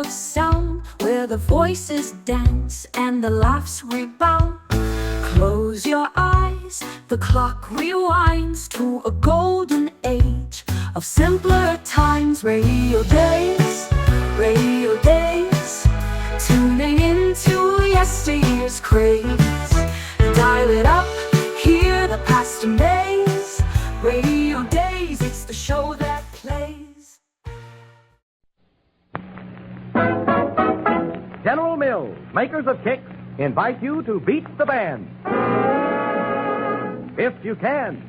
of sound, where the voices dance and the laughs rebound. Close your eyes, the clock rewinds to a golden age of simpler times. Radio Daze, Radio Daze, tuning into yesteryear's craze. Dial it up, hear the past amaze. Radio Daze, it's the show that plays. General Mills, makers of kicks, invite you to beat the band. If you can.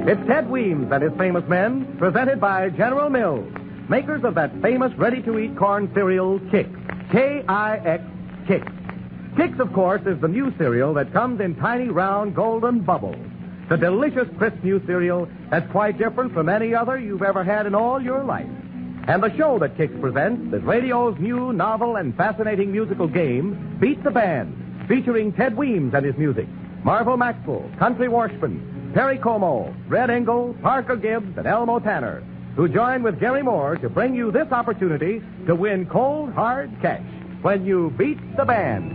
It's Ted Weems and his famous men, presented by General Mills, makers of that famous ready-to-eat corn cereal, Kix. K-I-X, Kix. Kix, of course, is the new cereal that comes in tiny, round, golden bubbles. The delicious, crisp new cereal that's quite different from any other you've ever had in all your life. And the show that Kix presents is radio's new, novel, and fascinating musical game, Beat the Band, featuring Ted Weems and his music, Marvel Maxwell, Country Washburn, Perry Como, Red Engel, Parker Gibbs, and Elmo Tanner, who join with Gary Moore to bring you this opportunity to win cold, hard cash when you beat the band.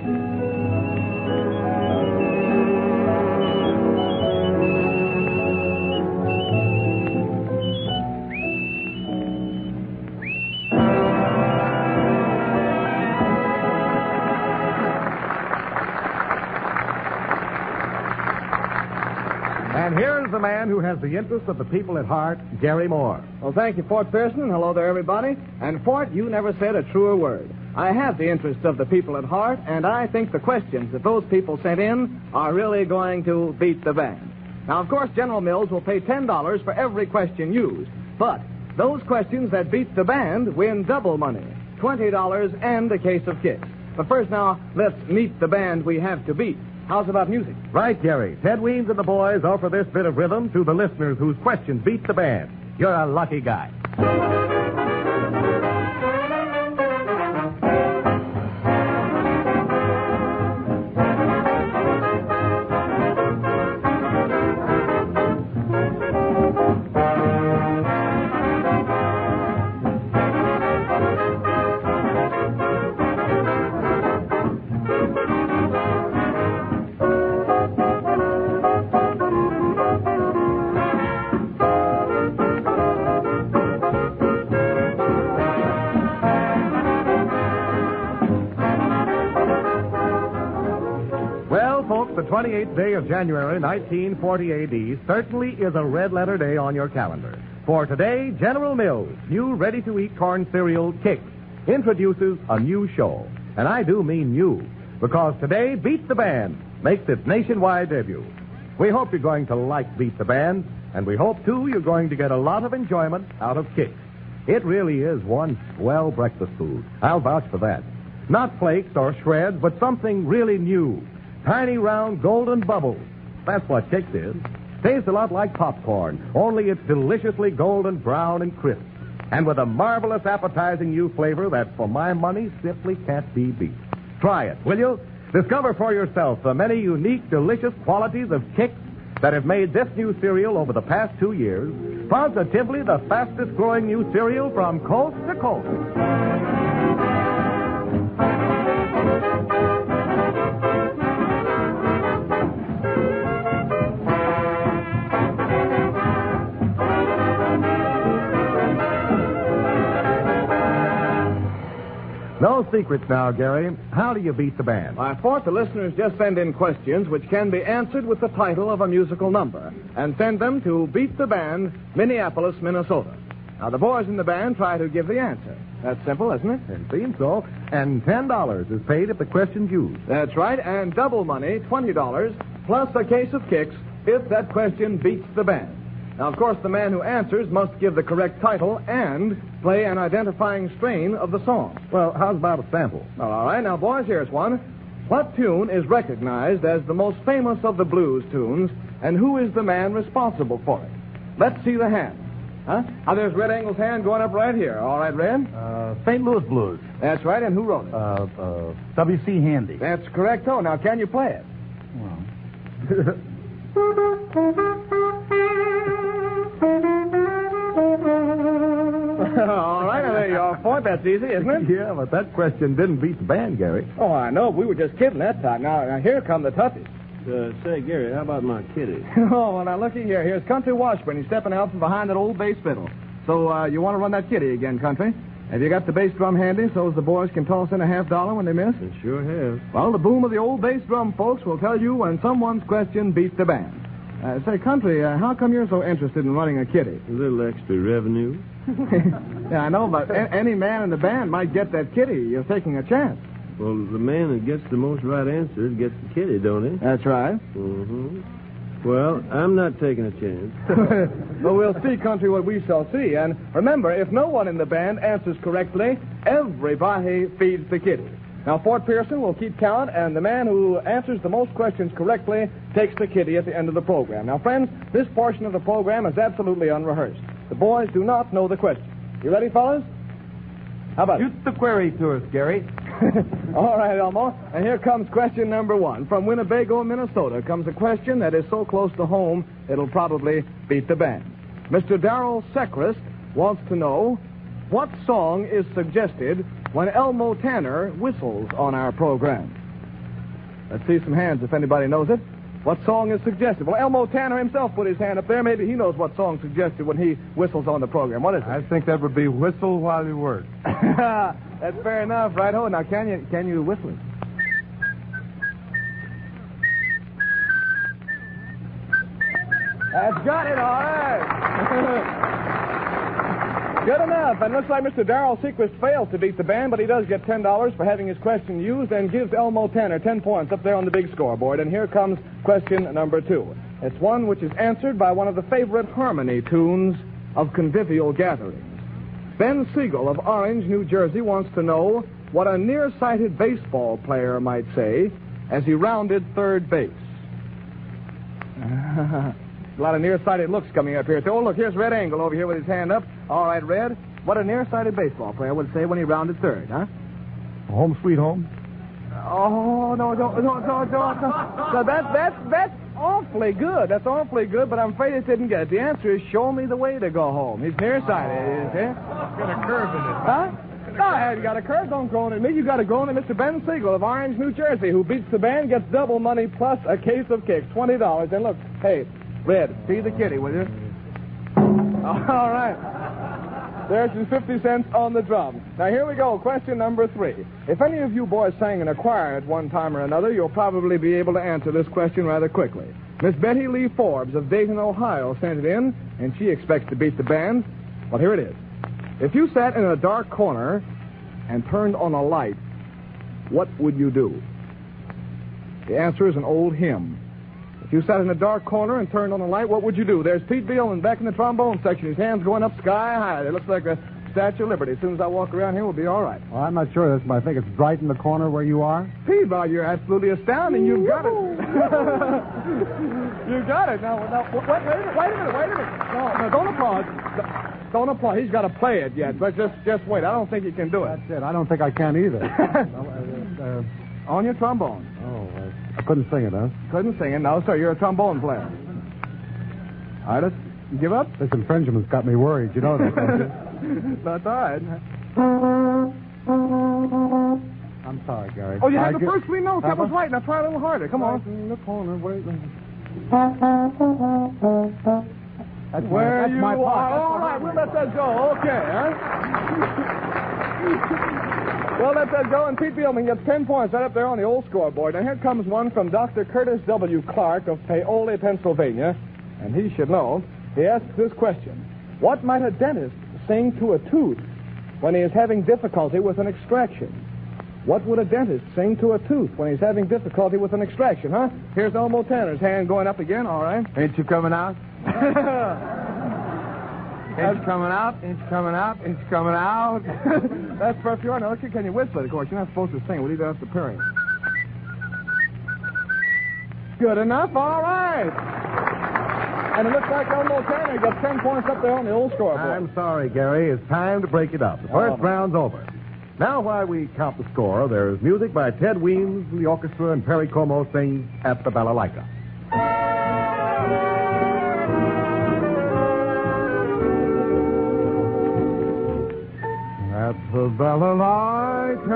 And here's the man who has the interests of the people at heart, Gary Moore. Well, thank you, Fort Pearson, and hello there, everybody. And, Fort, you never said a truer word. I have the interests of the people at heart, and I think the questions that those people sent in are really going to beat the band. Now, of course, General Mills will pay $10 for every question used, but those questions that beat the band win double money, $20 and a case of kicks. But first now, let's meet the band we have to beat. How's about music? Right, Gary. Ted Weems and the boys offer this bit of rhythm to the listeners whose questions beat the band. You're a lucky guy. The 28th day of January, 1940 A.D., certainly is a red-letter day on your calendar. For today, General Mills' new ready-to-eat corn cereal, Kix, introduces a new show. And I do mean new, because today, Beat the Band makes its nationwide debut. We hope you're going to like Beat the Band, and we hope, too, you're going to get a lot of enjoyment out of Kix. It really is one swell breakfast food. I'll vouch for that. Not flakes or shreds, but something really new. Tiny, round, golden bubbles. That's what Kix is. Tastes a lot like popcorn, only it's deliciously golden brown and crisp. And with a marvelous appetizing new flavor that, for my money, simply can't be beat. Try it, will you? Discover for yourself the many unique, delicious qualities of Kix that have made this new cereal over the past 2 years positively the fastest-growing new cereal from coast to coast. No secrets now, Gary. How do you beat the band? Why, Fort, the listeners just send in questions which can be answered with the title of a musical number and send them to Beat the Band, Minneapolis, Minnesota. Now, the boys in the band try to give the answer. That's simple, isn't it? It seems so. And $10 is paid if the question's used. That's right, and double money, $20, plus a case of Kix if that question beats the band. Now, of course, the man who answers must give the correct title and play an identifying strain of the song. Well, how's about a sample? All right. Now, boys, here's one. What tune is recognized as the most famous of the blues tunes, and who is the man responsible for it? Let's see the hand. Huh? Now, there's Red Engel's hand going up right here. All right, Red? St. Louis Blues. That's right, and who wrote it? W.C. Handy. That's correct, oh. Now, can you play it? Well. All right, now there you are, Fort. That's easy, isn't it? Yeah, but that question didn't beat the band, Gary. Oh, I know. We were just kidding that time. Now here come the toughies. Say, Gary, how about my kitty? Oh, well, now, looky here. Here's Country Washburn. He's stepping out from behind that old bass fiddle. So, you want to run that kitty again, Country? Have you got the bass drum handy so as the boys can toss in $50 when they miss? I sure have. Well, the boom of the old bass drum, folks, will tell you when someone's question beats the band. Say, Country, how come you're so interested in running a kitty? A little extra revenue. Yeah, I know, but any man in the band might get that kitty. You're taking a chance. Well, the man that gets the most right answers gets the kitty, don't he? That's right. Mm-hmm. Well, I'm not taking a chance. Well, we'll see, Country, what we shall see. And remember, if no one in the band answers correctly, everybody feeds the kitty. Now, Fort Pearson will keep count, and the man who answers the most questions correctly takes the kitty at the end of the program. Now, friends, this portion of the program is absolutely unrehearsed. The boys do not know the question. You ready, fellas? How about it? Shoot the query to us, Gary. All right, Elmo. And here comes question number 1. From Winnebago, Minnesota, comes a question that is so close to home, it'll probably beat the band. Mr. Darrell Sechrist wants to know what song is suggested when Elmo Tanner whistles on our program. Let's see some hands if anybody knows it. What song is suggested? Well, Elmo Tanner himself put his hand up there. Maybe he knows what song suggested when he whistles on the program. What is it? I think that would be Whistle While You Work. That's fair enough, right-ho. Now, can you whistle it? That's got it, all right. Good enough. And looks like Mr. Darrell Sechrist fails to beat the band, but he does get $10 for having his question used and gives Elmo Tanner 10 points up there on the big scoreboard. And here comes question number 2. It's one which is answered by one of the favorite harmony tunes of convivial gatherings. Ben Siegel of Orange, New Jersey, wants to know what a nearsighted baseball player might say as he rounded third base. A lot of nearsighted looks coming up here. Oh, look, here's Red Angle over here with his hand up. All right, Red. What a nearsighted baseball player would say when he rounded third, huh? Home sweet home. Oh, no. So that's awfully good. That's awfully good, but I'm afraid it didn't get it. The answer is show me the way to go home. He's nearsighted, is he? Got a curve in it. Huh? No, I haven't got a curve. Don't go on at me. You got to go on at Mr. Ben Siegel of Orange, New Jersey, who beats the band, gets double money plus a case of kicks, $20. And look, hey, Red, feed the kitty, will you? All right. There's your 50 cents on the drum. Now, here we go. Question number 3. If any of you boys sang in a choir at one time or another, you'll probably be able to answer this question rather quickly. Miss Betty Lee Forbes of Dayton, Ohio, sent it in, and she expects to beat the band. Well, here it is. If you sat in a dark corner and turned on a light, what would you do? The answer is an old hymn. If you sat in a dark corner and turned on a light, what would you do? There's Pete Beelman back in the trombone section. His hands going up sky high. It looks like a Statue of Liberty. As soon as I walk around here, we'll be all right. Well, I'm not sure of this, but I think it's right in the corner where you are. Pete, well, you're absolutely astounding. You've got it. You got it. Now, wait a minute. No, don't applaud. Don't applaud. He's got to play it yet. But just wait. I don't think he can do it. That's it. I don't think I can either. On your trombone. Oh, I couldn't sing it, huh? Couldn't sing it. No, sir. You're a trombone player. Artist, you give up? This infringement's got me worried. You know that, don't you? That's all right. I'm sorry, Gary. Oh, you had the first three notes. That was right. Now try a little harder. Come on. In the corner, wait. That's Where my you part. are. All right, we'll let that go. Okay, huh? Well, let that go, and Pete Beelman gets 10 points right up there on the old scoreboard. Now, here comes one from Dr. Curtis W. Clark of Paoli, Pennsylvania, and he should know. He asks this question. What might a dentist sing to a tooth when he is having difficulty with an extraction? What would a dentist sing to a tooth when he's having difficulty with an extraction, huh? Here's Elmo Tanner's hand going up again, all right. Ain't you coming out? Inch coming out, inch coming out, inch coming out. That's perfect. Now, look, can you whistle it? Of course, you're not supposed to sing. We'll leave that up to Perry. Good enough. All right. And it looks like Elmo Tanner got 10 points up there on the old scoreboard. I'm sorry, Gary. It's time to break it up. The first round's over. Now, while we count the score, there's music by Ted Weems and the orchestra, and Perry Como sings At the Balalaika. at the balalaika,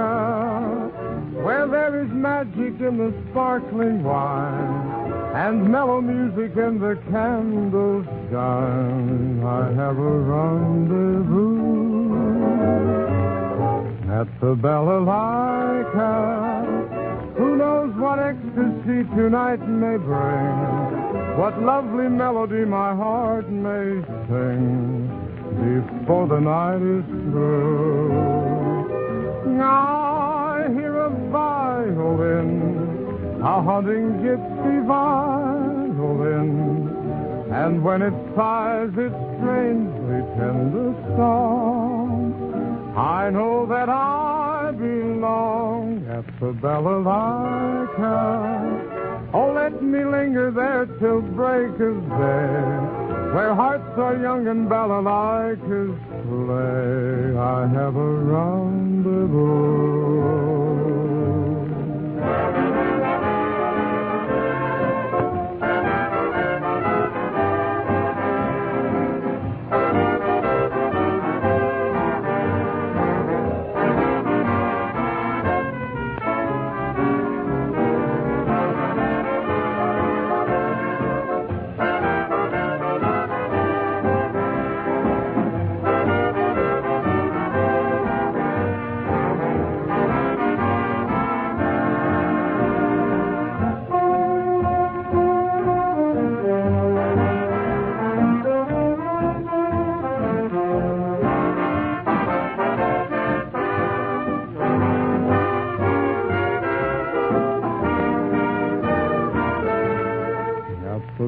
where there is magic in the sparkling wine and mellow music in the candles shine. I have a rendezvous at the balalaika. Who knows what ecstasy tonight may bring? What lovely melody my heart may sing before the night is through. I hear a violin, a hunting gypsy violin, and when it sighs its strangely tender song, I know that I belong at the balalaika. Oh, let me linger there till break of day, where hearts are young and balalaikas play. I have a rendezvous.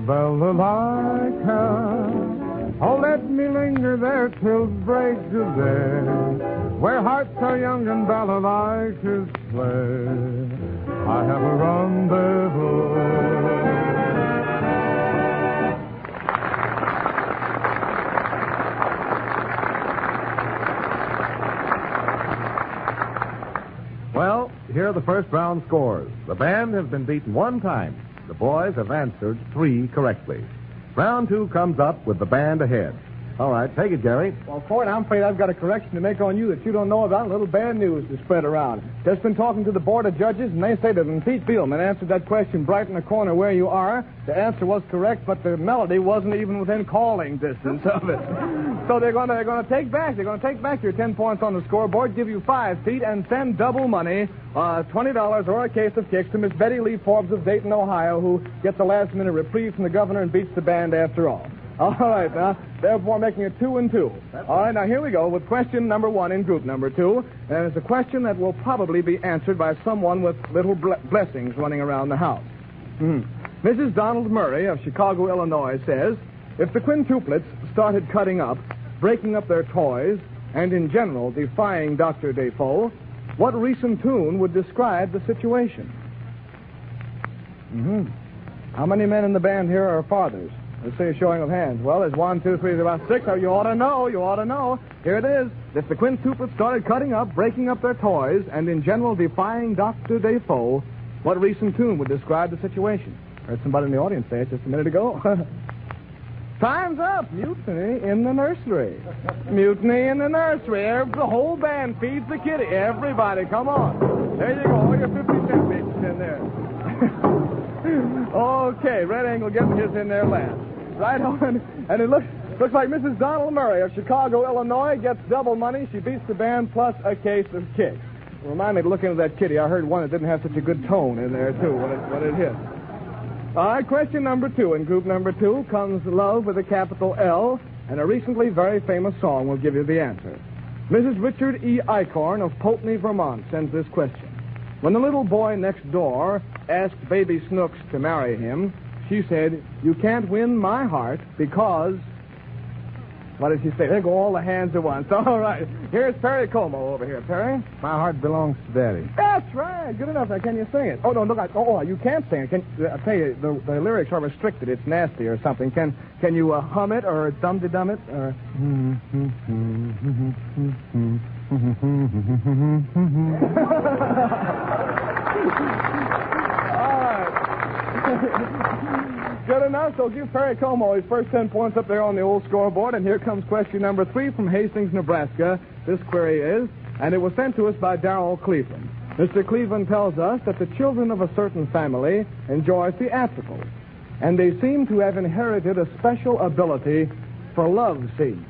Balalaika, oh, let me linger there till break of day, where hearts are young and balalaikas play. I have a rendezvous. Well, here are the first round scores. The band has been beaten one time. The boys have answered 3 correctly. Round 2 comes up with the band ahead. All right, take it, Gary. Well, Ford, I'm afraid I've got a correction to make on you that you don't know about. A little bad news to spread around. Just been talking to the board of judges, and they say that when Pete Beelman answered that question right in the corner where you are, the answer was correct, but the melody wasn't even within calling distance of it. So they're going to take back your 10 points on the scoreboard, give you 5, Pete, and send double money, $20 or a case of kicks to Miss Betty Lee Forbes of Dayton, Ohio, who gets a last-minute reprieve from the governor and beats the band after all. All right, now, therefore making it 2 and 2. All right, now here we go with question number 1 in group number 2. And it's a question that will probably be answered by someone with little blessings running around the house. Mrs. Donald Murray of Chicago, Illinois says, if the quintuplets started cutting up, breaking up their toys, and in general defying Dr. Defoe, what recent tune would describe the situation? How many men in the band here are fathers? Let's see a showing of hands. Well, there's 1, 2, 3, there's about 6. Oh, you ought to know. Here it is. If the quintuplets started cutting up, breaking up their toys, and in general defying Dr. Defoe, what recent tune would describe the situation? Heard somebody in the audience say it just a minute ago. Time's up. Mutiny in the nursery. Mutiny in the nursery. The whole band feeds the kitty. Everybody, come on. There you go. All your 50-cent bits in there. Okay, Red Angle getting his in there last. Right on. And it looks like Mrs. Donald Murray of Chicago, Illinois gets double money. She beats the band plus a case of kicks. Remind me to look into that kitty. I heard one that didn't have such a good tone in there, too, when it hit. All right, question number 2 in group number 2 comes Love with a capital L, and a recently very famous song will give you the answer. Mrs. Richard E. Eichhorn of Poultney, Vermont sends this question. When the little boy next door asked Baby Snooks to marry him, she said, you can't win my heart because... What did she say? There go all the hands at once. All right. Here's Perry Como over here. Perry? My heart belongs to Daddy. That's right. Good enough. Now, can you sing it? Oh, no, look. You can't sing it. I tell you, the lyrics are restricted. It's nasty or something. Can you hum it or dum-de-dum it? Or... All right. That's good enough, so give Perry Como his first 10 points up there on the old scoreboard. And here comes question number 3 from Hastings, Nebraska. This query is, and it was sent to us by Darrell Cleveland. Mr. Cleveland tells us that the children of a certain family enjoy theatricals, and they seem to have inherited a special ability for love scenes.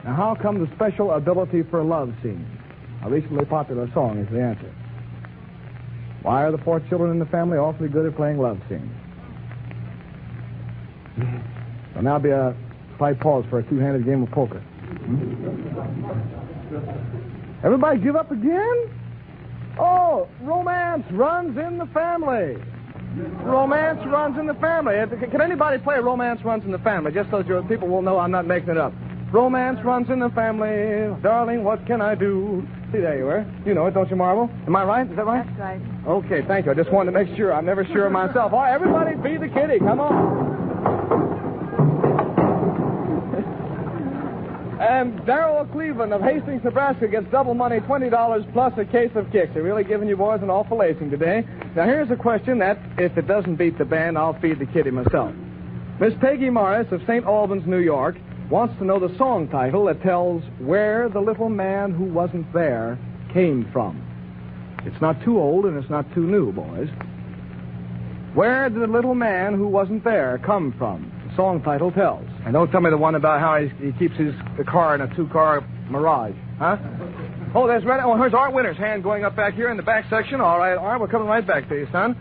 Now, how come the special ability for love scenes? A recently popular song is the answer. Why are the 4 children in the family awfully good at playing love scenes? So now be a slight pause for a 2-handed game of poker. Everybody give up again? Oh, romance runs in the family. Romance runs in the family. Can anybody play Romance Runs in the Family? Just so people will know I'm not making it up. Romance runs in the family. Darling, what can I do? See, there you are. You know it, don't you, Marvel? Am I right? Is that right? That's right. Okay, thank you. I just wanted to make sure. I'm never sure of myself. All right, everybody be the kitty. Come on. And Darrell Cleveland of Hastings, Nebraska gets double money, $20 plus a case of kicks. They're really giving you boys an awful lacing today. Now, here's a question that, if it doesn't beat the band, I'll feed the kitty myself. Miss Peggy Morris of St. Albans, New York, wants to know the song title that tells where the little man who wasn't there came from. It's not too old and it's not too new, boys. Where did the little man who wasn't there come from? The song title tells. And don't tell me the one about how he keeps the car in a 2-car Mirage, huh? Oh, there's here's Art Winter's hand going up back here in the back section. All right, Art, we're coming right back to you, son.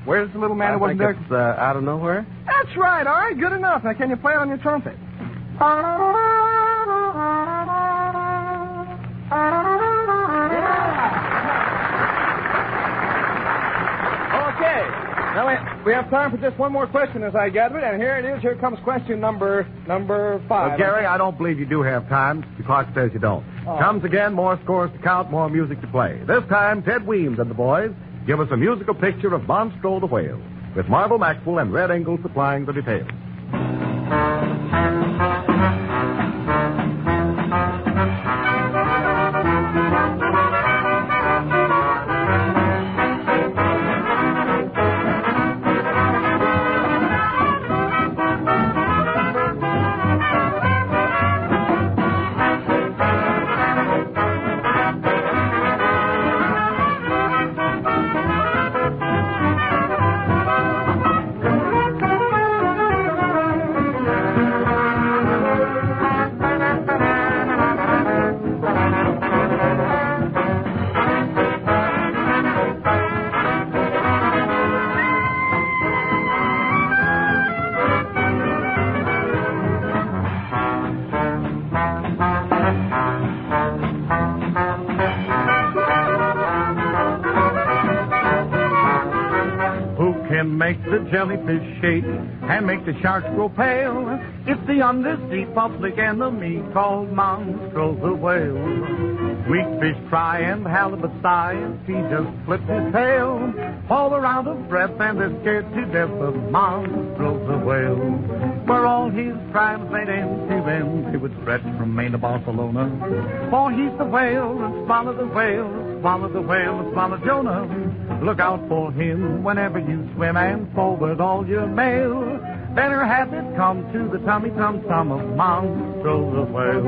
Where's the little man who wasn't there? It's out of nowhere. That's right, all right, good enough. Now, can you play it on your trumpet? Okay. Now, we have time for just one more question, as I gather it, and here it is. Here comes question number 5. Well, Gary, I don't believe you do have time. The clock says you don't. Oh. Comes again, more scores to count, more music to play. This time, Ted Weems and the boys give us a musical picture of Monstro the Whale, with Marvel Maxwell and Red Engel supplying the details. Make the jellyfish shake and make the sharks grow pale. It's the undersea public enemy called Monstro the Whale. Weak fish cry and halibut sigh if he just flips his tail. All around of breath and they're scared to death of Monstro the Whale. Where all his crimes made end to end, he would stretch from Maine to Barcelona. For he's the whale and swallow the whale, swallow the whale and swallow Jonah. Look out for him whenever you swim and forward all your mail. Better have it come to the tummy-tum-tum of Monstro the Whale.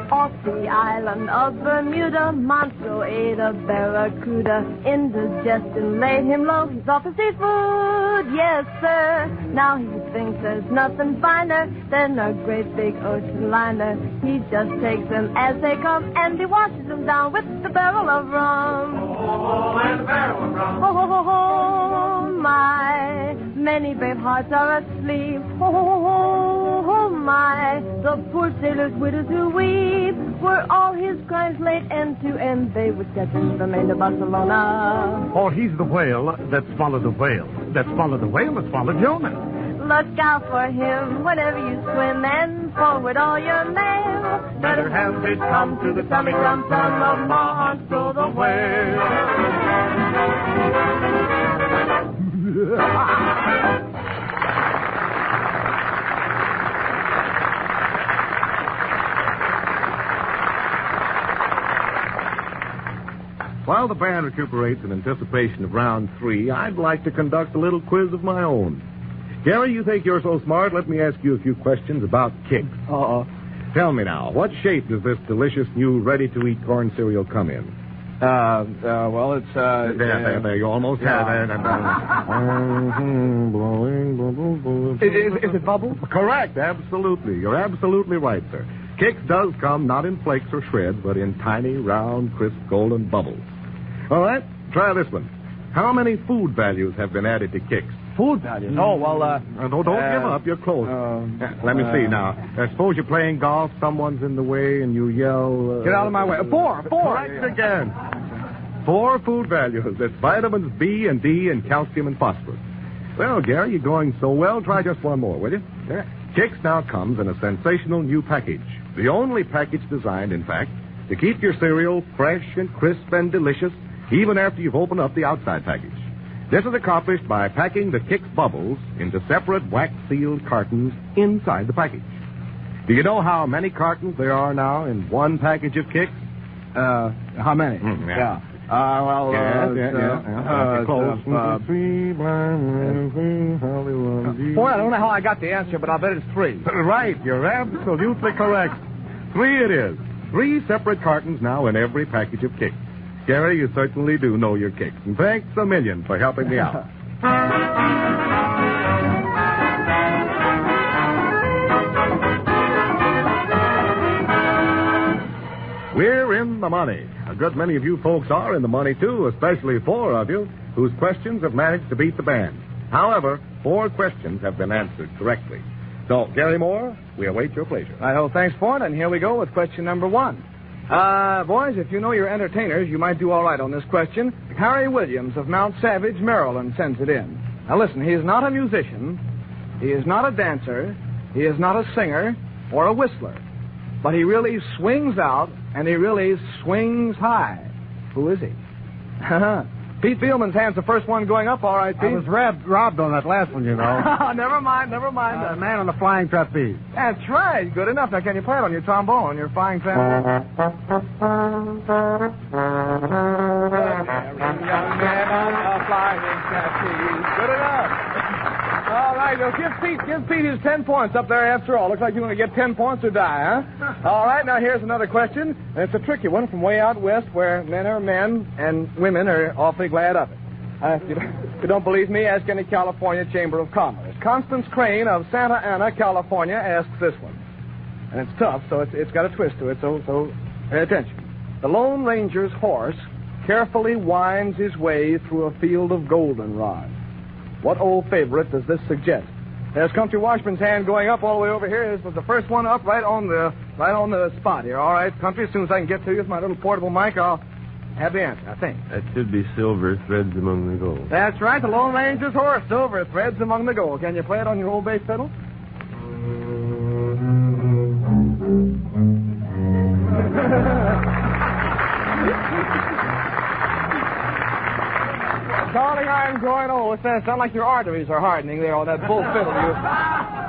Off the island of Bermuda, Monstro ate a barracuda. Indigestion laid him low. He's off his seafood, yes, sir. Now he thinks there's nothing finer than a great big ocean liner. He just takes them as they come, and he washes them down with the barrel of rum. Oh, and the barrel of rum. Ho, ho, ho, ho, my. Many brave hearts are asleep. Ho, ho, ho, ho, my. The poor sailors' widows who weep. Were all his crimes laid end to end, they would catch him from Maine to Barcelona. Or he's the whale that swallowed the whale. That swallowed the whale that swallowed Jonah. Look out for him whenever you swim and forward all your mail. Better have it come to the tummy-tum-tum of Monstro the Whale. While the band recuperates in anticipation of round 3, I'd like to conduct a little quiz of my own. Gary, you think you're so smart? Let me ask you a few questions about Kix. Tell me now, what shape does this delicious new ready-to-eat corn cereal come in? Well, it's, There, you almost had it. Is it bubbles? Correct, absolutely. You're absolutely right, sir. Kix does come not in flakes or shreds, but in tiny, round, crisp, golden bubbles. All right, try this one. How many food values have been added to Kix? Food values? Oh, well, Don't give up. You're close. Let me see now. Suppose you're playing golf, someone's in the way, and you yell... Get out of my way. Four. Correct again. 4 food values. That's vitamins B and D and calcium and phosphorus. Well, Gary, you're going so well. Try just one more, will you? Sure. Kix now comes in a sensational new package. The only package designed, in fact, to keep your cereal fresh and crisp and delicious even after you've opened up the outside package. This is accomplished by packing the Kix bubbles into separate wax-sealed cartons inside the package. Do you know how many cartons there are now in one package of Kix? How many? Yeah. Close. Boy, I don't know how I got the answer, but I'll bet it's 3. Right, you're absolutely correct. 3 it is. 3 separate cartons now in every package of Kix. Gary, you certainly do know your Kix. And thanks a million for helping me out. We're in the money. A good many of you folks are in the money, too, especially 4 of you whose questions have managed to beat the band. However, 4 questions have been answered correctly. So, Gary Moore, we await your pleasure. Right, thanks, Ford, and here we go with question number 1. Boys, if you know your entertainers, you might do all right on this question. Harry Williams of Mount Savage, Maryland, sends it in. Now, listen, he is not a musician. He is not a dancer. He is not a singer or a whistler. But he really swings out, and he really swings high. Who is he? Pete Fieldman's hand's the first one going up. All right, Pete. I was robbed on that last one, you know. Never mind. The man on the flying trapeze. That's right. Good enough. Now, can you play it on your trombone, your flying trapeze? Young man on a flying trapeze. Good enough. All right, well, give Pete his 10 points up there after all. Looks like you're going to get 10 points or die, huh? All right, now here's another question. And it's a tricky one from way out west where men are men and women are awfully glad of it. If you don't believe me, ask any California Chamber of Commerce. Constance Crane of Santa Ana, California, asks this one. And it's tough, so it's got a twist to it, so pay attention. The Lone Ranger's horse carefully winds his way through a field of goldenrod. What old favorite does this suggest? There's Country Washburn's hand going up all the way over here. This was the first one up right on the spot here. All right, Country, as soon as I can get to you with my little portable mic, I'll have the answer, I think. That should be Silver Threads Among the Gold. That's right, the Lone Ranger's horse, Silver Threads Among the Gold. Can you play it on your old bass fiddle? Darling, I'm growing old. It sounds like your arteries are hardening there on that bull fiddle you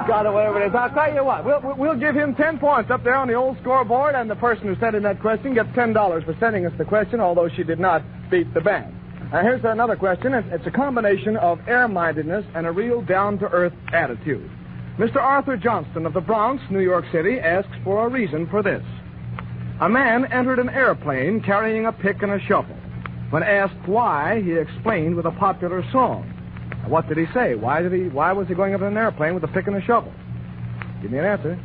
got or whatever it is. I'll tell you what, we'll give him 10 points up there on the old scoreboard, and the person who sent in that question gets $10 for sending us the question, although she did not beat the band. Now, here's another question. It's a combination of air-mindedness and a real down-to-earth attitude. Mr. Arthur Johnston of the Bronx, New York City, asks for a reason for this. A man entered an airplane carrying a pick and a shovel. When asked why, he explained with a popular song. Now, what did he say? Why was he going up in an airplane with a pick and a shovel? Give me an answer.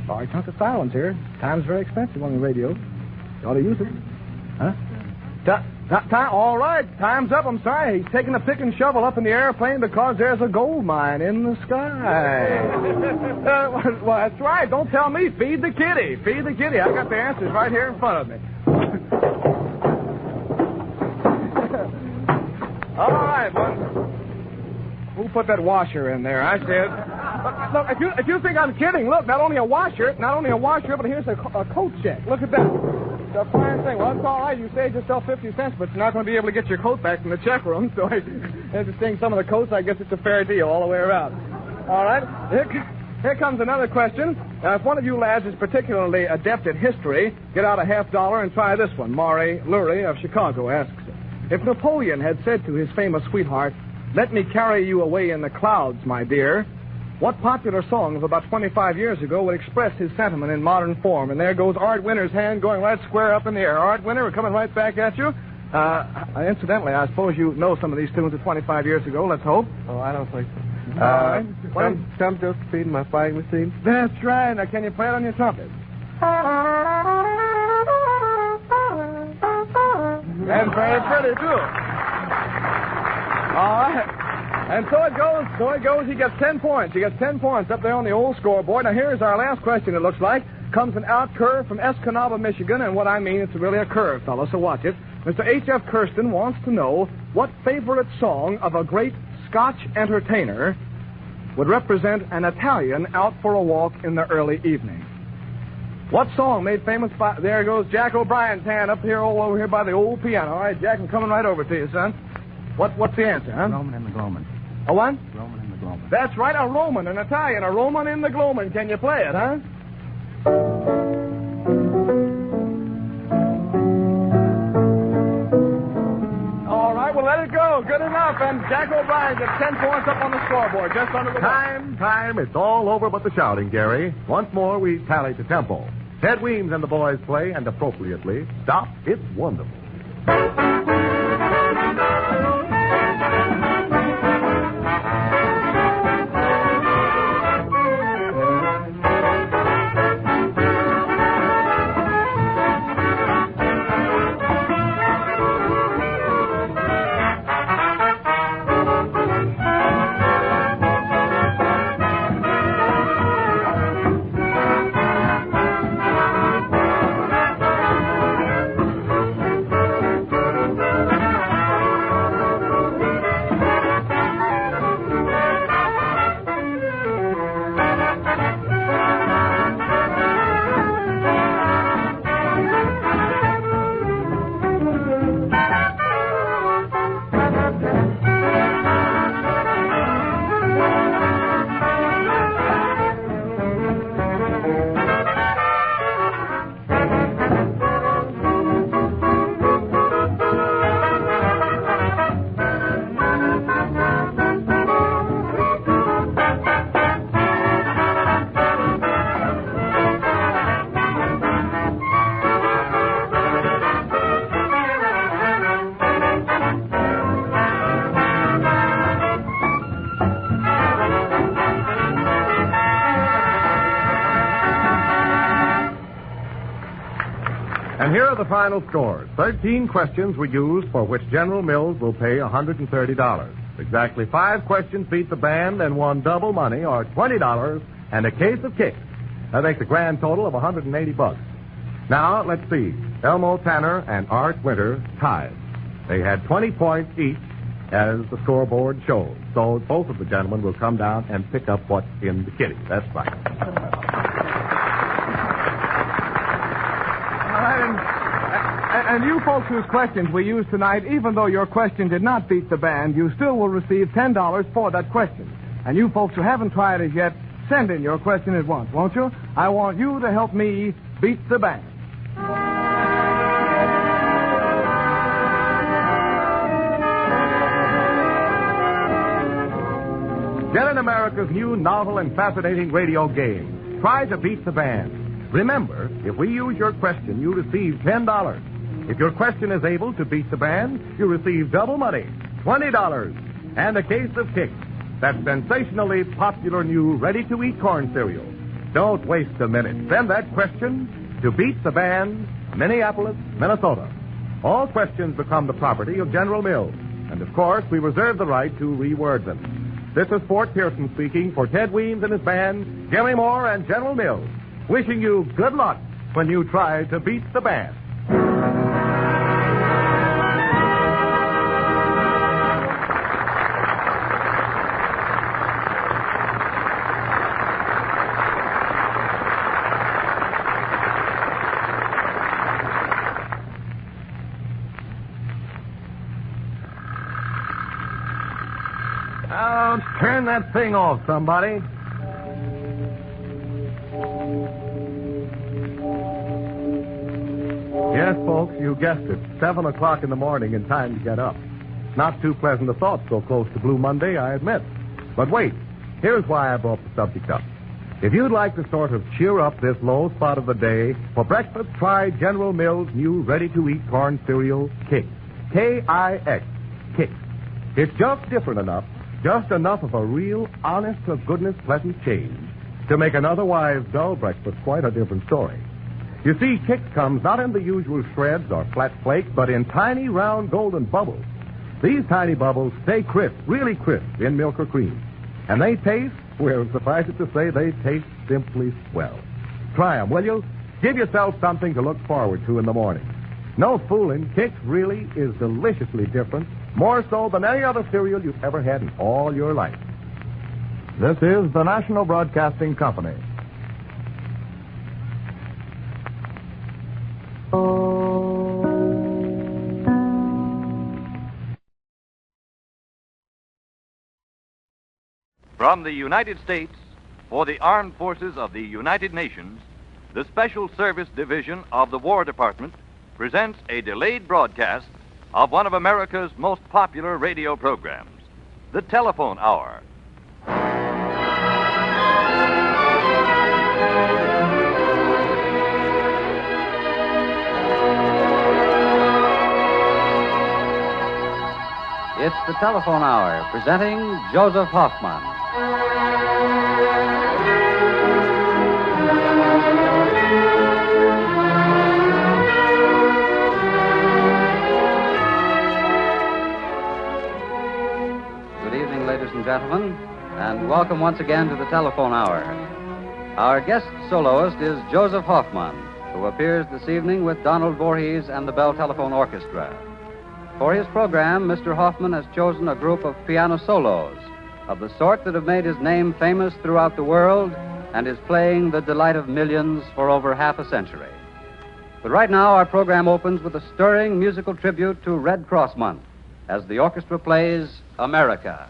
Sorry, chunk of silence here. Time's very expensive on the radio. You ought to use it. Huh? Time. All right, time's up. I'm sorry. He's taking a pick and shovel up in the airplane because there's a gold mine in the sky. Well, that's right. Don't tell me. Feed the kitty. Feed the kitty. I got the answers right here in front of me. All right, well, who put that washer in there? I did. Look, if you think I'm kidding, look, not only a washer, but here's a coat check. Look at that. It's a fine thing. Well, it's all right. You saved yourself 50 cents, but you're not going to be able to get your coat back from the check room. So after seeing some of the coats, I guess it's a fair deal all the way around. All right. Here comes another question. Now, if one of you lads is particularly adept at history, get out a $50 and try this one. Maury Lurie of Chicago asks it. If Napoleon had said to his famous sweetheart, "Let me carry you away in the clouds, my dear," what popular song of about 25 years ago would express his sentiment in modern form? And there goes Art Winter's hand going right square up in the air. Art Winter, we're coming right back at you. Incidentally, I suppose you know some of these tunes of 25 years ago, let's hope. Oh, I don't think so. Some just feeding my flying machine. That's right. Now, can you play it on your trumpet? And very pretty, too. All right. And so it goes. He gets 10 points. He gets 10 points up there on the old scoreboard. Now, here's our last question, it looks like. Comes an out curve from Escanaba, Michigan, and what I mean, it's really a curve, fellow, so watch it. Mr. H.F. Kirsten wants to know what favorite song of a great Scotch entertainer would represent an Italian out for a walk in the early evening. What song made famous by... There goes Jack O'Brien's hand up here, all over here by the old piano. All right, Jack, I'm coming right over to you, son. What's the answer, huh? Roman in the Gloaming. A what? Roman in the Gloaming. That's right, a Roman, an Italian, a Roman in the Gloaming. Can you play it, huh? All right, well, let it go. Good enough. And Jack O'Brien gets 10 points up on the scoreboard, just under the Time. It's all over but the shouting, Gary. Once more, we tally to tempo. Ted Weems and the boys play, and appropriately, Stop, It's Wonderful. And here are the final scores. 13 questions were used for which General Mills will pay $130. Exactly 5 questions beat the band and won double money, or $20, and a case of kicks. That makes a grand total of $180. Now, let's see. Elmo Tanner and Art Winter tied. They had 20 points each, as the scoreboard shows. So both of the gentlemen will come down and pick up what's in the kitty. That's right. And you folks whose questions we used tonight, even though your question did not beat the band, you still will receive $10 for that question. And you folks who haven't tried it yet, send in your question at once, won't you? I want you to help me beat the band. Get in America's new novel and fascinating radio game. Try to beat the band. Remember, if we use your question, you receive $10. If your question is able to beat the band, you receive double money, $20, and a case of kicks. That sensationally popular new ready-to-eat corn cereal. Don't waste a minute. Send that question to Beat the Band, Minneapolis, Minnesota. All questions become the property of General Mills. And, of course, we reserve the right to reword them. This is Fort Pearson speaking for Ted Weems and his band, Jerry Moore and General Mills, wishing you good luck when you try to beat the band. Oh, turn that thing off, somebody. Yes, folks, you guessed it. 7 o'clock in the morning and time to get up. Not too pleasant a thought so close to Blue Monday, I admit. But wait, here's why I brought the subject up. If you'd like to sort of cheer up this low spot of the day, for breakfast, try General Mills' new ready-to-eat corn cereal, Kix. K-I-X. Kix. It's just different enough, just enough of a real, honest-to-goodness pleasant change to make an otherwise dull breakfast quite a different story. You see, Kix comes not in the usual shreds or flat flakes, but in tiny, round, golden bubbles. These tiny bubbles stay crisp, really crisp, in milk or cream. And they taste, well, suffice it to say, they taste simply swell. Try them, will you? Give yourself something to look forward to in the morning. No fooling, Kix really is deliciously different, more so than any other cereal you've ever had in all your life. This is the National Broadcasting Company. From the United States, for the Armed Forces of the United Nations, the Special Service Division of the War Department presents a delayed broadcast of one of America's most popular radio programs, the Telephone Hour. It's the Telephone Hour, presenting Joseph Hoffman. Good evening, ladies and gentlemen, and welcome once again to the Telephone Hour. Our guest soloist is Joseph Hoffman, who appears this evening with Donald Voorhees and the Bell Telephone Orchestra. For his program, Mr. Hoffman has chosen a group of piano solos of the sort that have made his name famous throughout the world and is playing the delight of millions for over half a century. But right now, our program opens with a stirring musical tribute to Red Cross Month as the orchestra plays America.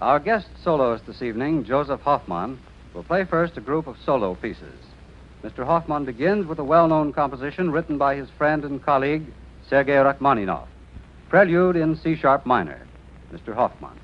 Our guest soloist this evening, Joseph Hoffman, will play first a group of solo pieces. Mr. Hoffman begins with a well-known composition written by his friend and colleague, Sergei Rachmaninoff, Prelude in C-sharp minor. Mr. Hoffman.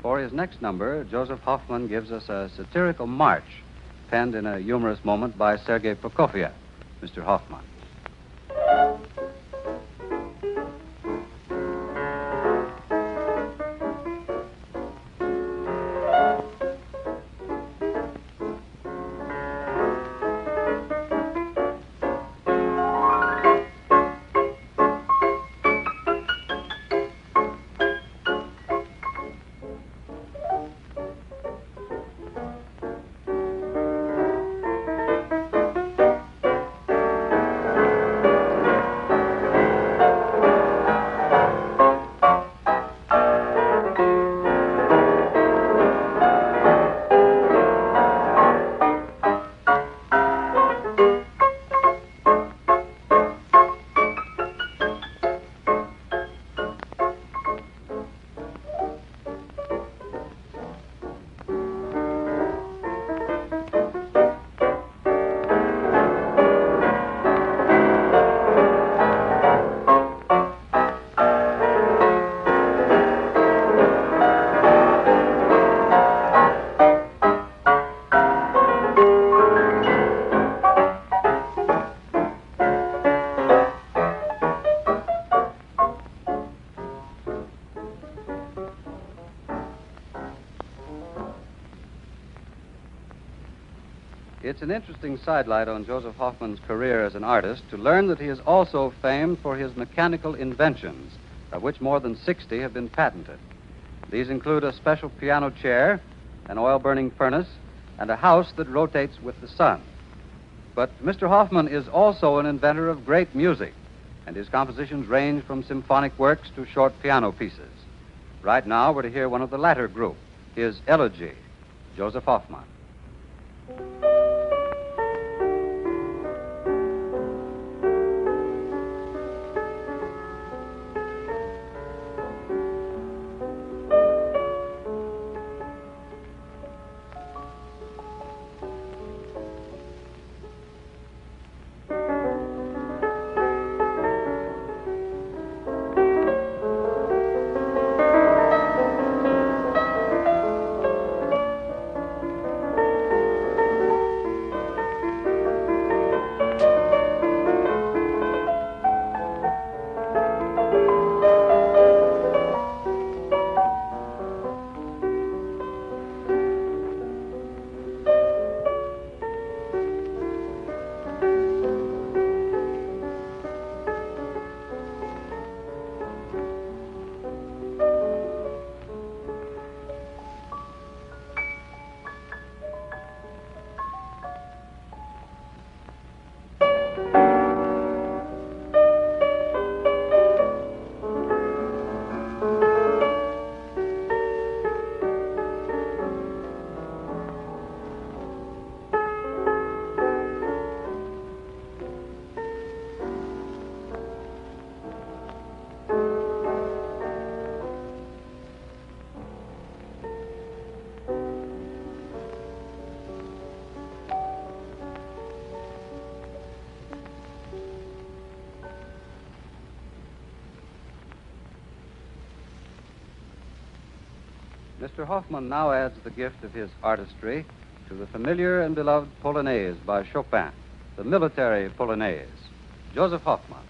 For his next number, Joseph Hoffman gives us a satirical march penned in a humorous moment by Sergei Prokofiev. Mr. Hoffman. It's an interesting sidelight on Joseph Hoffman's career as an artist to learn that he is also famed for his mechanical inventions, of which more than 60 have been patented. These include a special piano chair, an oil-burning furnace, and a house that rotates with the sun. But Mr. Hoffman is also an inventor of great music, and his compositions range from symphonic works to short piano pieces. Right now, we're to hear one of the latter group, his Elegy, Joseph Hoffman. Mr. Hoffman now adds the gift of his artistry to the familiar and beloved Polonaise by Chopin, the military Polonaise, Joseph Hoffman.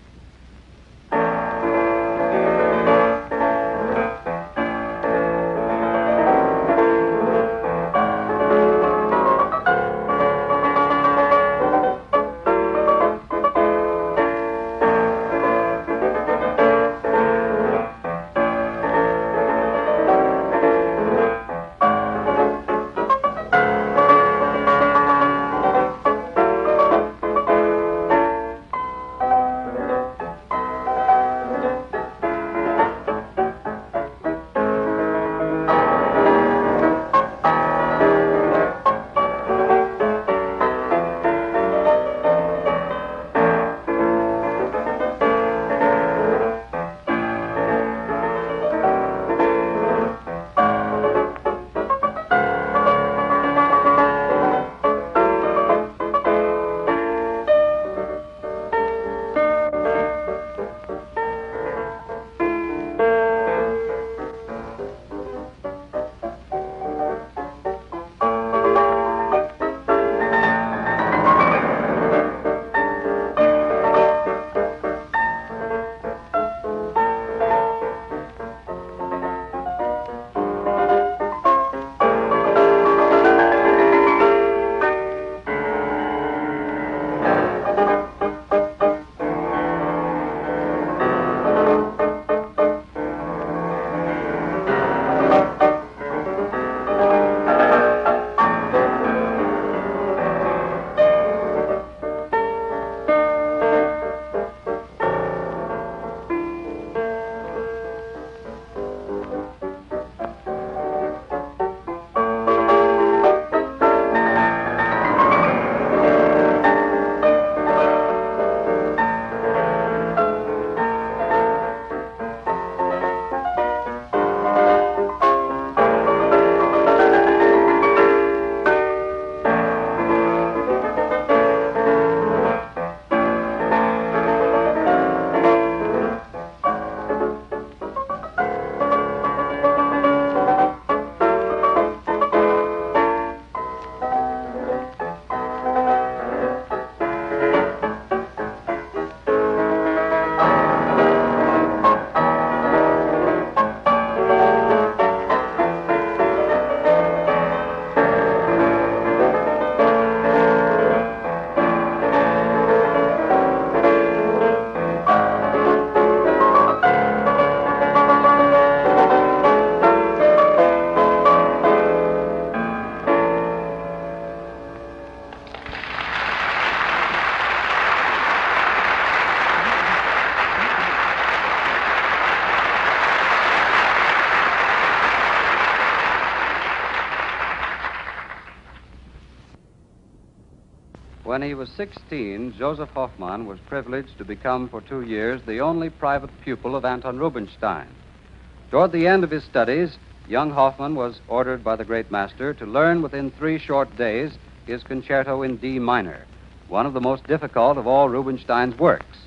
When he was 16, Joseph Hoffman was privileged to become for 2 years the only private pupil of Anton Rubinstein. Toward the end of his studies, young Hoffman was ordered by the great master to learn within 3 short days his concerto in D minor, one of the most difficult of all Rubinstein's works.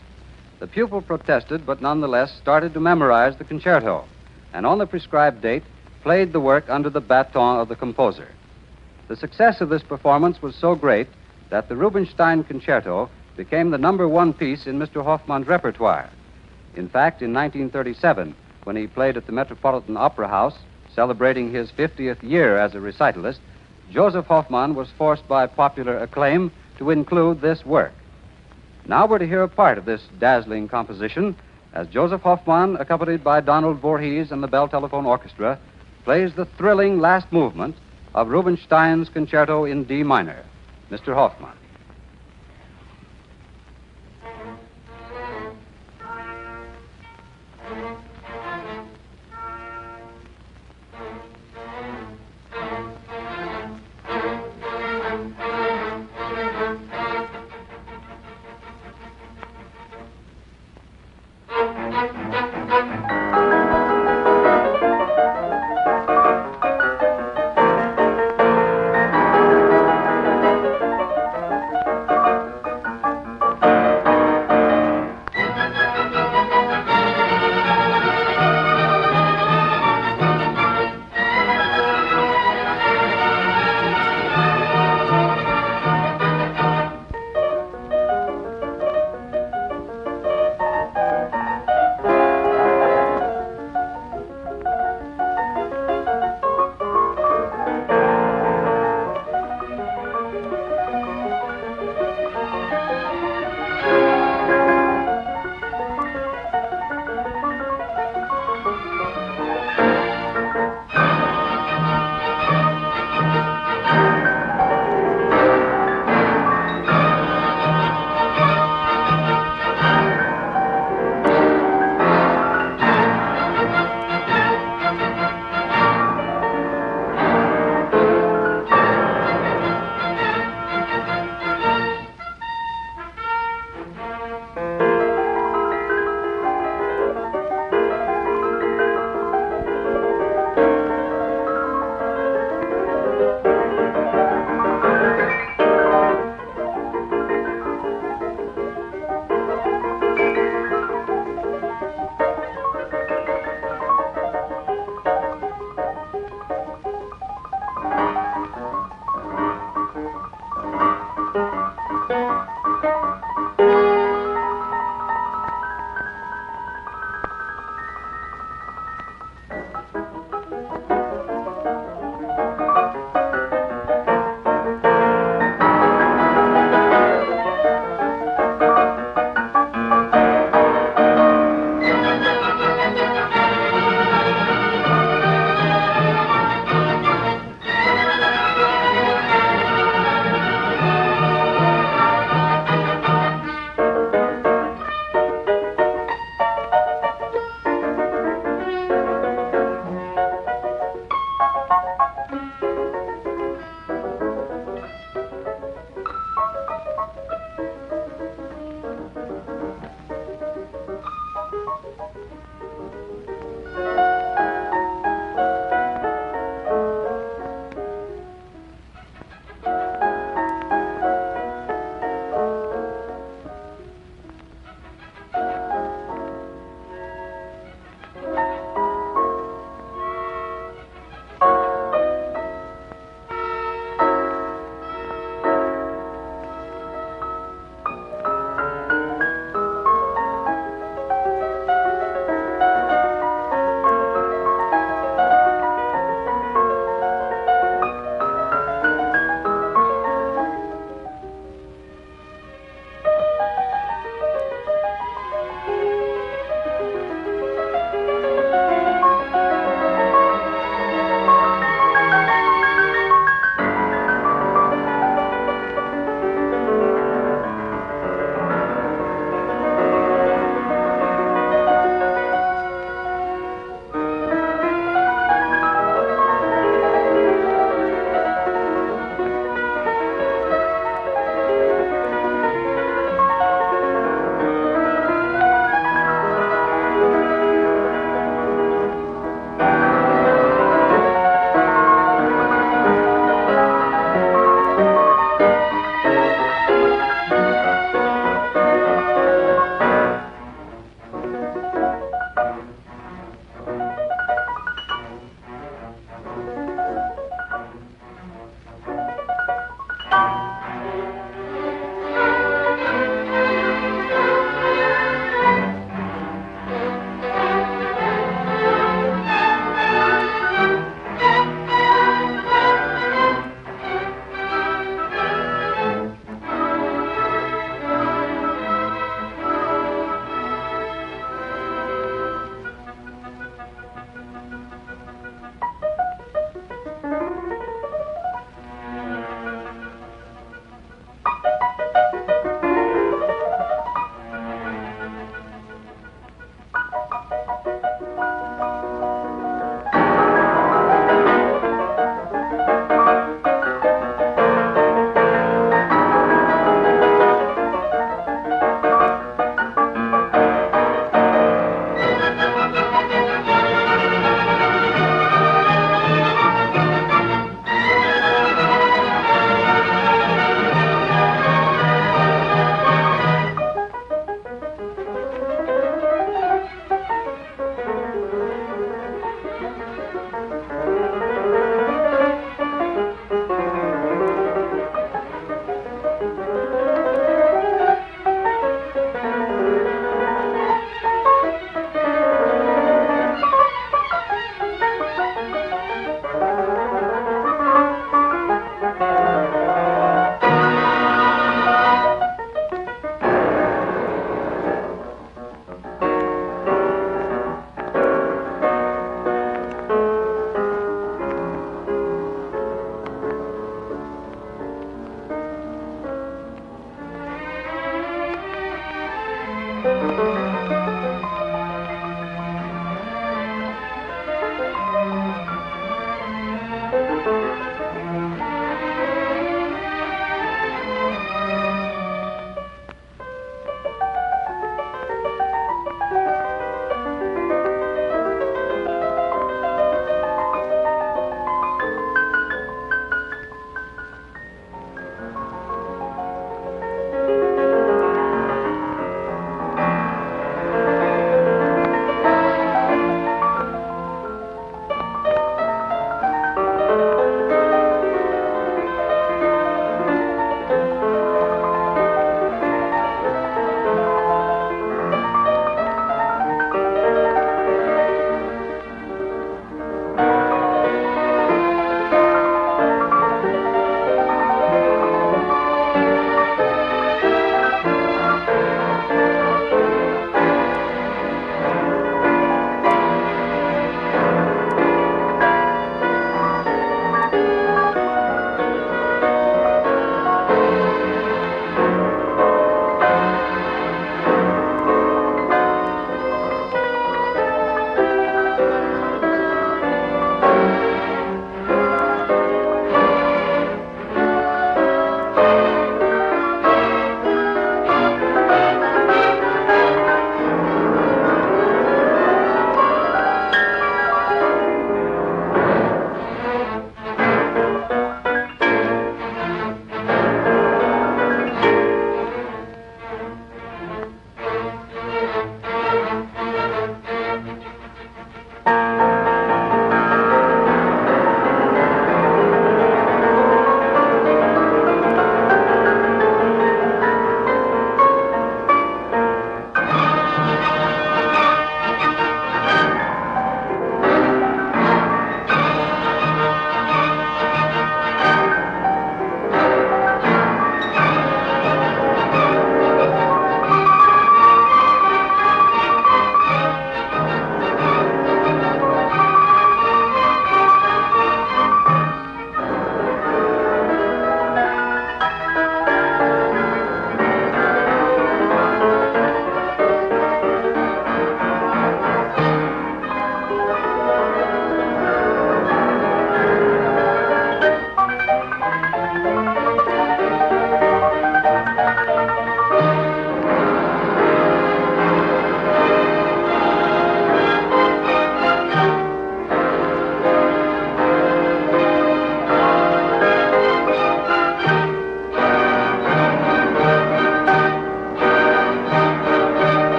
The pupil protested, but nonetheless started to memorize the concerto, and on the prescribed date, played the work under the baton of the composer. The success of this performance was so great that the Rubinstein concerto became the #1 piece in Mr. Hoffman's repertoire. In fact, in 1937, when he played at the Metropolitan Opera House, celebrating his 50th year as a recitalist, Joseph Hoffman was forced by popular acclaim to include this work. Now we're to hear a part of this dazzling composition as Joseph Hoffman, accompanied by Donald Voorhees and the Bell Telephone Orchestra, plays the thrilling last movement of Rubinstein's concerto in D minor. Mr. Hoffman.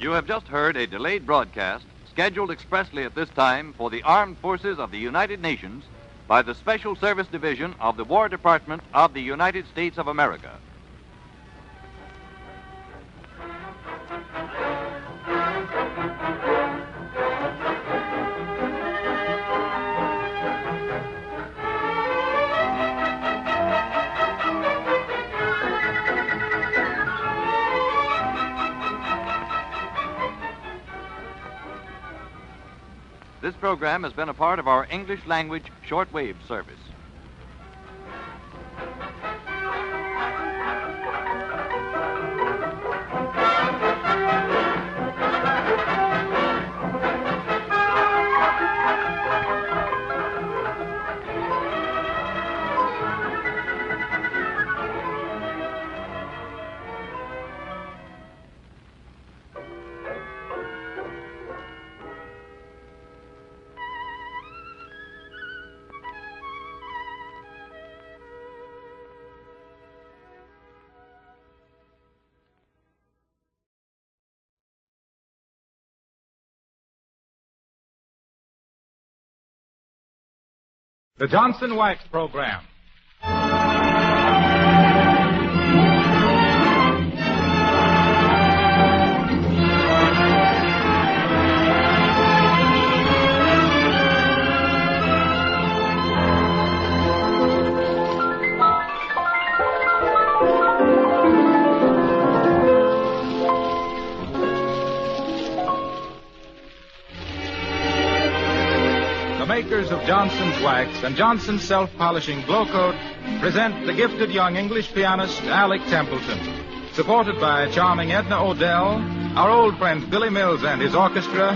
You have just heard a delayed broadcast scheduled expressly at this time for the Armed Forces of the United Nations by the Special Service Division of the War Department of the United States of America. This program has been a part of our English language shortwave service. The Johnson Wax Program. Makers of Johnson's Wax and Johnson's Self-Polishing Glow Coat present the gifted young English pianist Alec Templeton, supported by charming Edna Odell, our old friend Billy Mills and his orchestra,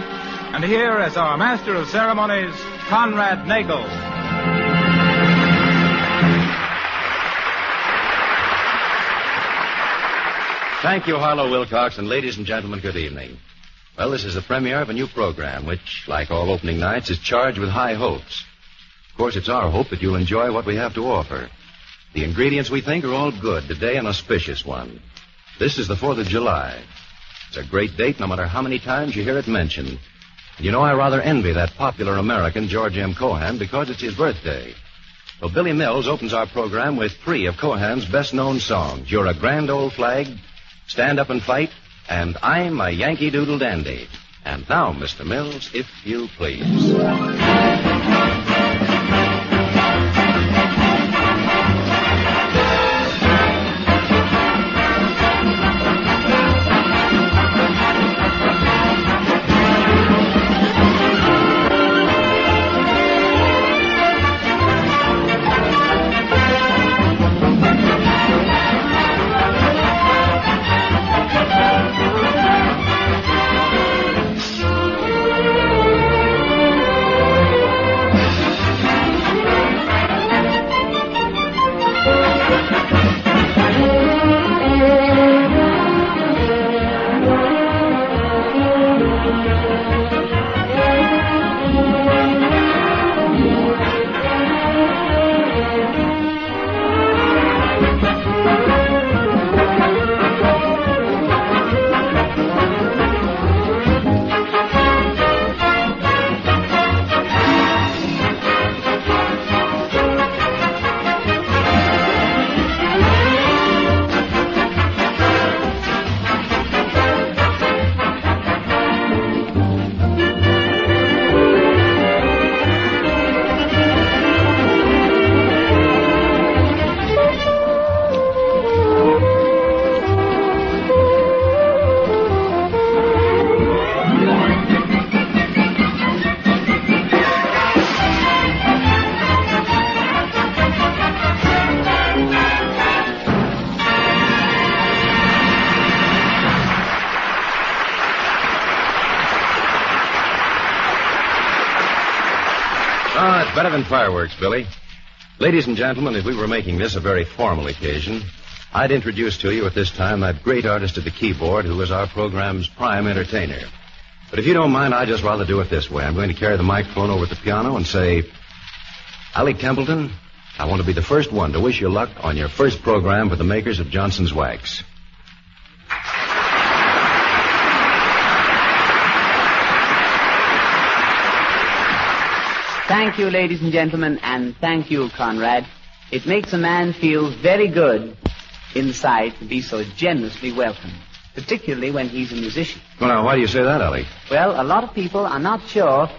and here as our master of ceremonies, Conrad Nagel. Thank you, Harlow Wilcox, and ladies and gentlemen, good evening. Well, this is the premiere of a new program, which, like all opening nights, is charged with high hopes. Of course, it's our hope that you'll enjoy what we have to offer. The ingredients, we think, are all good. Today, an auspicious one. This is the 4th of July. It's a great date, no matter how many times you hear it mentioned. You know, I rather envy that popular American, George M. Cohan, because it's his birthday. Well, Billy Mills opens our program with 3 of Cohan's best-known songs. You're a Grand Old Flag, Stand Up and Fight, and I'm a Yankee Doodle Dandy. And now, Mr. Mills, if you please. Better than fireworks, Billy. Ladies and gentlemen, if we were making this a very formal occasion, I'd introduce to you at this time that great artist at the keyboard who is our program's prime entertainer. But if you don't mind, I'd just rather do it this way. I'm going to carry the microphone over to the piano and say, Alec Templeton, I want to be the first one to wish you luck on your first program for the makers of Johnson's Wax. Thank you, ladies and gentlemen, and thank you, Conrad. It makes a man feel very good inside to be so generously welcomed, particularly when he's a musician. Well, now, why do you say that, Alec? Well, a lot of people are not sure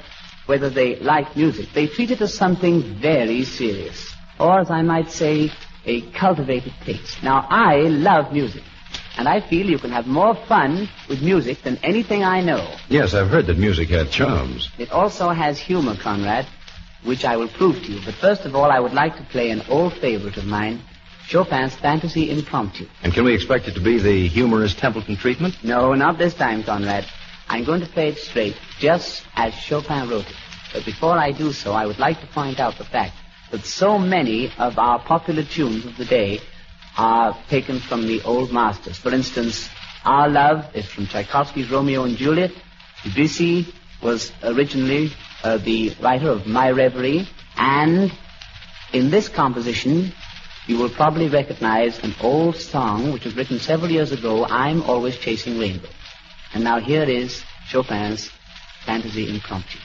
whether they like music. They treat it as something very serious, or as I might say, a cultivated taste. Now, I love music, and I feel you can have more fun with music than anything I know. Yes, I've heard that music had charms. It also has humor, Conrad, which I will prove to you. But first of all, I would like to play an old favorite of mine, Chopin's Fantasy Impromptu. And can we expect it to be the humorous Templeton treatment? No, not this time, Conrad. I'm going to play it straight, just as Chopin wrote it. But before I do so, I would like to point out the fact that so many of our popular tunes of the day are taken from the old masters. For instance, Our Love is from Tchaikovsky's Romeo and Juliet. Debussy was originally the writer of My Reverie. And in this composition, you will probably recognize an old song which was written several years ago, I'm Always Chasing Rainbow. And now here is Chopin's Fantasy Impromptu.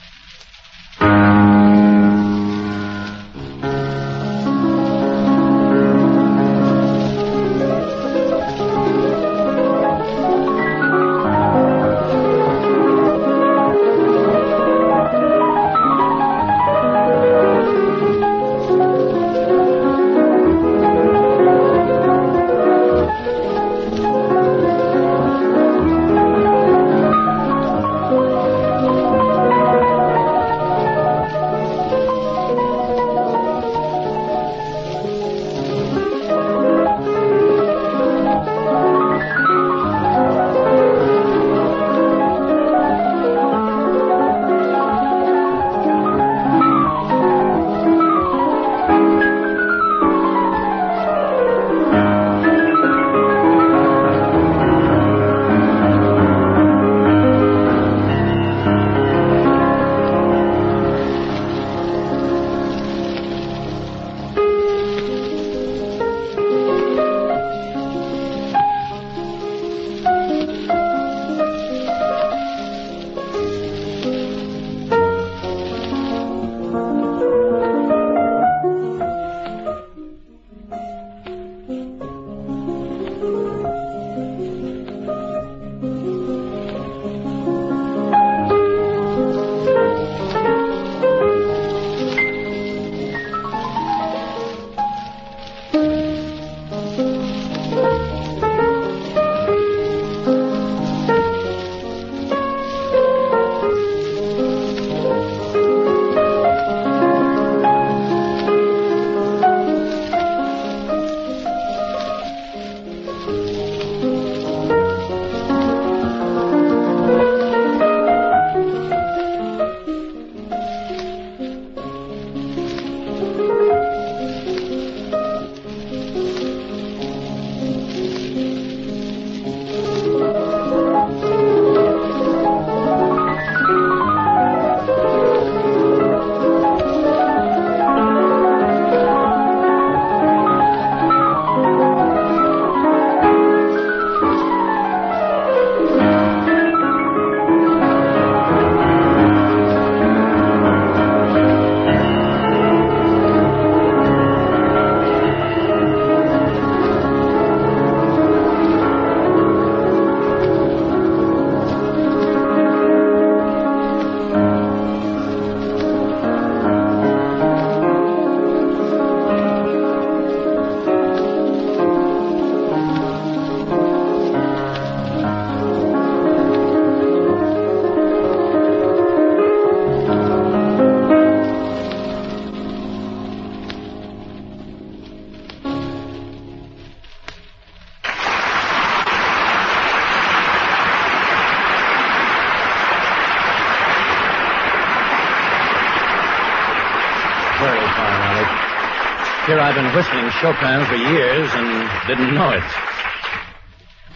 Here I've been whistling Chopin for years and didn't know it.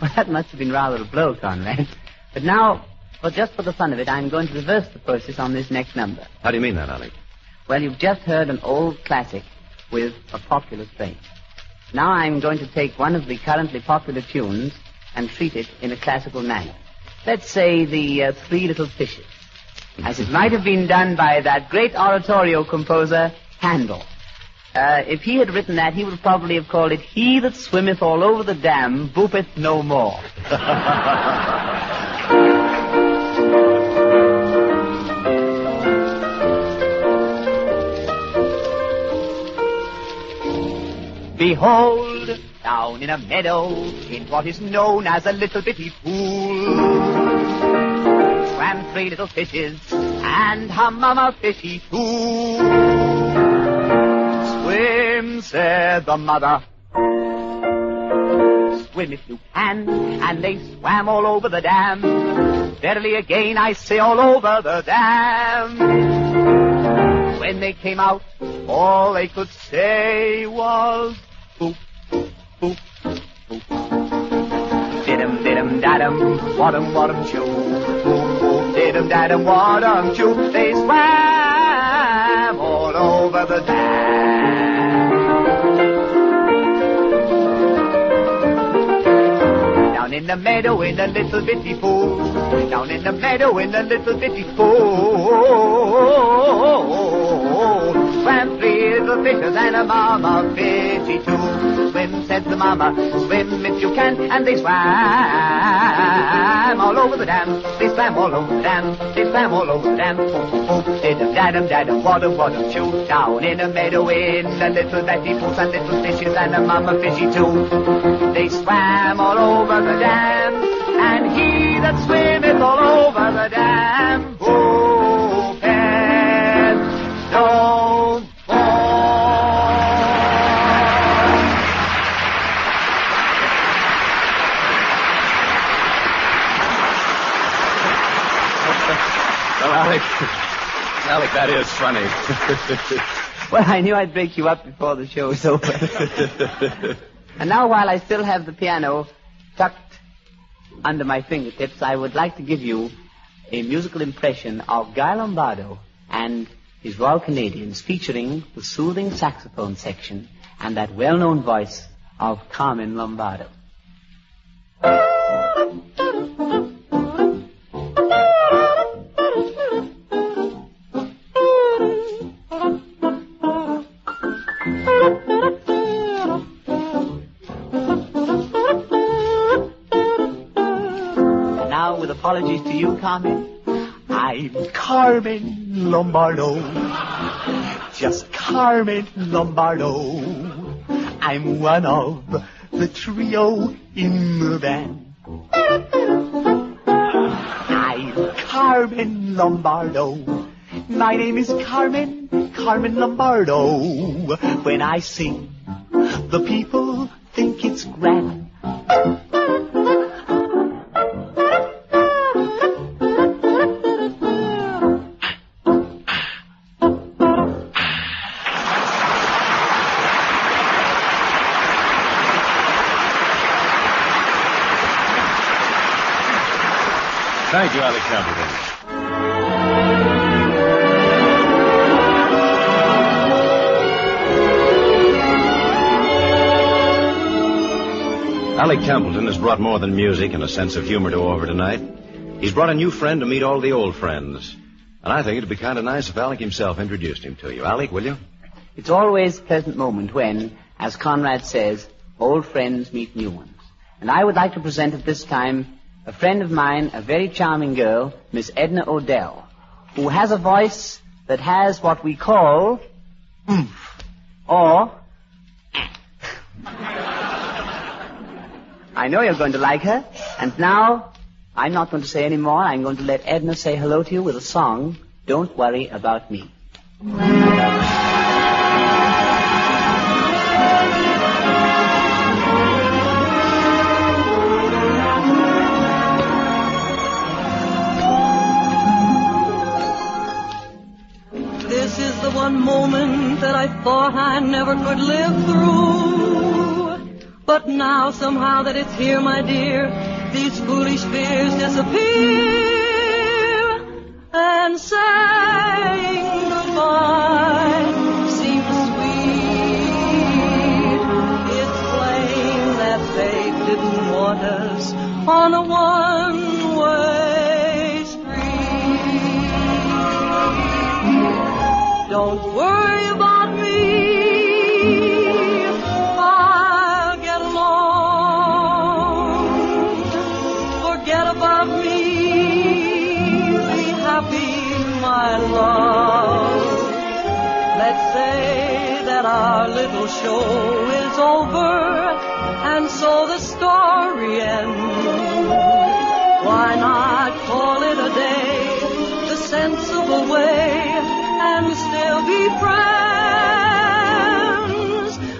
Well, that must have been rather a blow, Conrad. But now, just for the fun of it, I'm going to reverse the process on this next number. How do you mean that, Alec? Well, you've just heard an old classic with a popular strain. Now I'm going to take one of the currently popular tunes and treat it in a classical manner. Let's say the Three Little Fishes. as it might have been done by that great oratorio composer, Handel. If he had written that, he would probably have called it, "He that swimmeth all over the dam, boopeth no more." Behold, down in a meadow, in what is known as a little bitty pool, swam 3 little fishes, and her mama fishy too. Swim, said the mother, swim if you can, and they swam all over the dam. Verily again I say all over the dam. When they came out, all they could say was, boop, boop, boop, boop. Didum, didum, dadum, wadum, wadum, choo. Boop, boop, didum, dadum, wadum, choo. They swam all over the dam. Down in the meadow in a little bitty pool. Down in the meadow in a little bitty pool. Swam 3 little fishes and a mama fishy too. Swim, said the mama, swim if you can. And they swam all over the dam. They swam all over the dam. They swam all over the dam. Boop, boop, boop, didum, dadum, dadum, wadum, wadum, choo. Down in a meadow in a little bitty pool. Some little fishes and a mama fishy too. They swam all over the dam. And he that swimmeth all over the dam, boopeth no Well, Alec, that is funny. Well, I knew I'd break you up before the show was over. And now, while I still have the piano tucked under my fingertips, I would like to give you a musical impression of Guy Lombardo and his Royal Canadians, featuring the soothing saxophone section and that well-known voice of Carmen Lombardo. With apologies to you, Carmen, I'm Carmen Lombardo. Just Carmen Lombardo. I'm one of the trio in the band. I'm Carmen Lombardo. My name is Carmen Lombardo. When I sing, the people think it's grand. Thank you, Alec Templeton. Alec Templeton has brought more than music and a sense of humor to over tonight. He's brought a new friend to meet all the old friends. And I think it'd be kind of nice if Alec himself introduced him to you. Alec, will you? It's always a pleasant moment when, as Conrad says, old friends meet new ones. And I would like to present at this time a friend of mine, a very charming girl, Miss Edna Odell, who has a voice that has what we call oomph, or I know you're going to like her, and now I'm not going to say any more. I'm going to let Edna say hello to you with a song, Don't Worry About Me. This is the one moment that I thought I never could live through. But now somehow that it's here, my dear, these foolish fears disappear. And saying goodbye seems sweet. It's plain that fate didn't want us on a one-way street. Don't worry about me. I'll get along. Forget about me. Be happy, my love. Let's say that our little show is over, and so the story ends. Why not call it a day, the sensible way, and still be friends?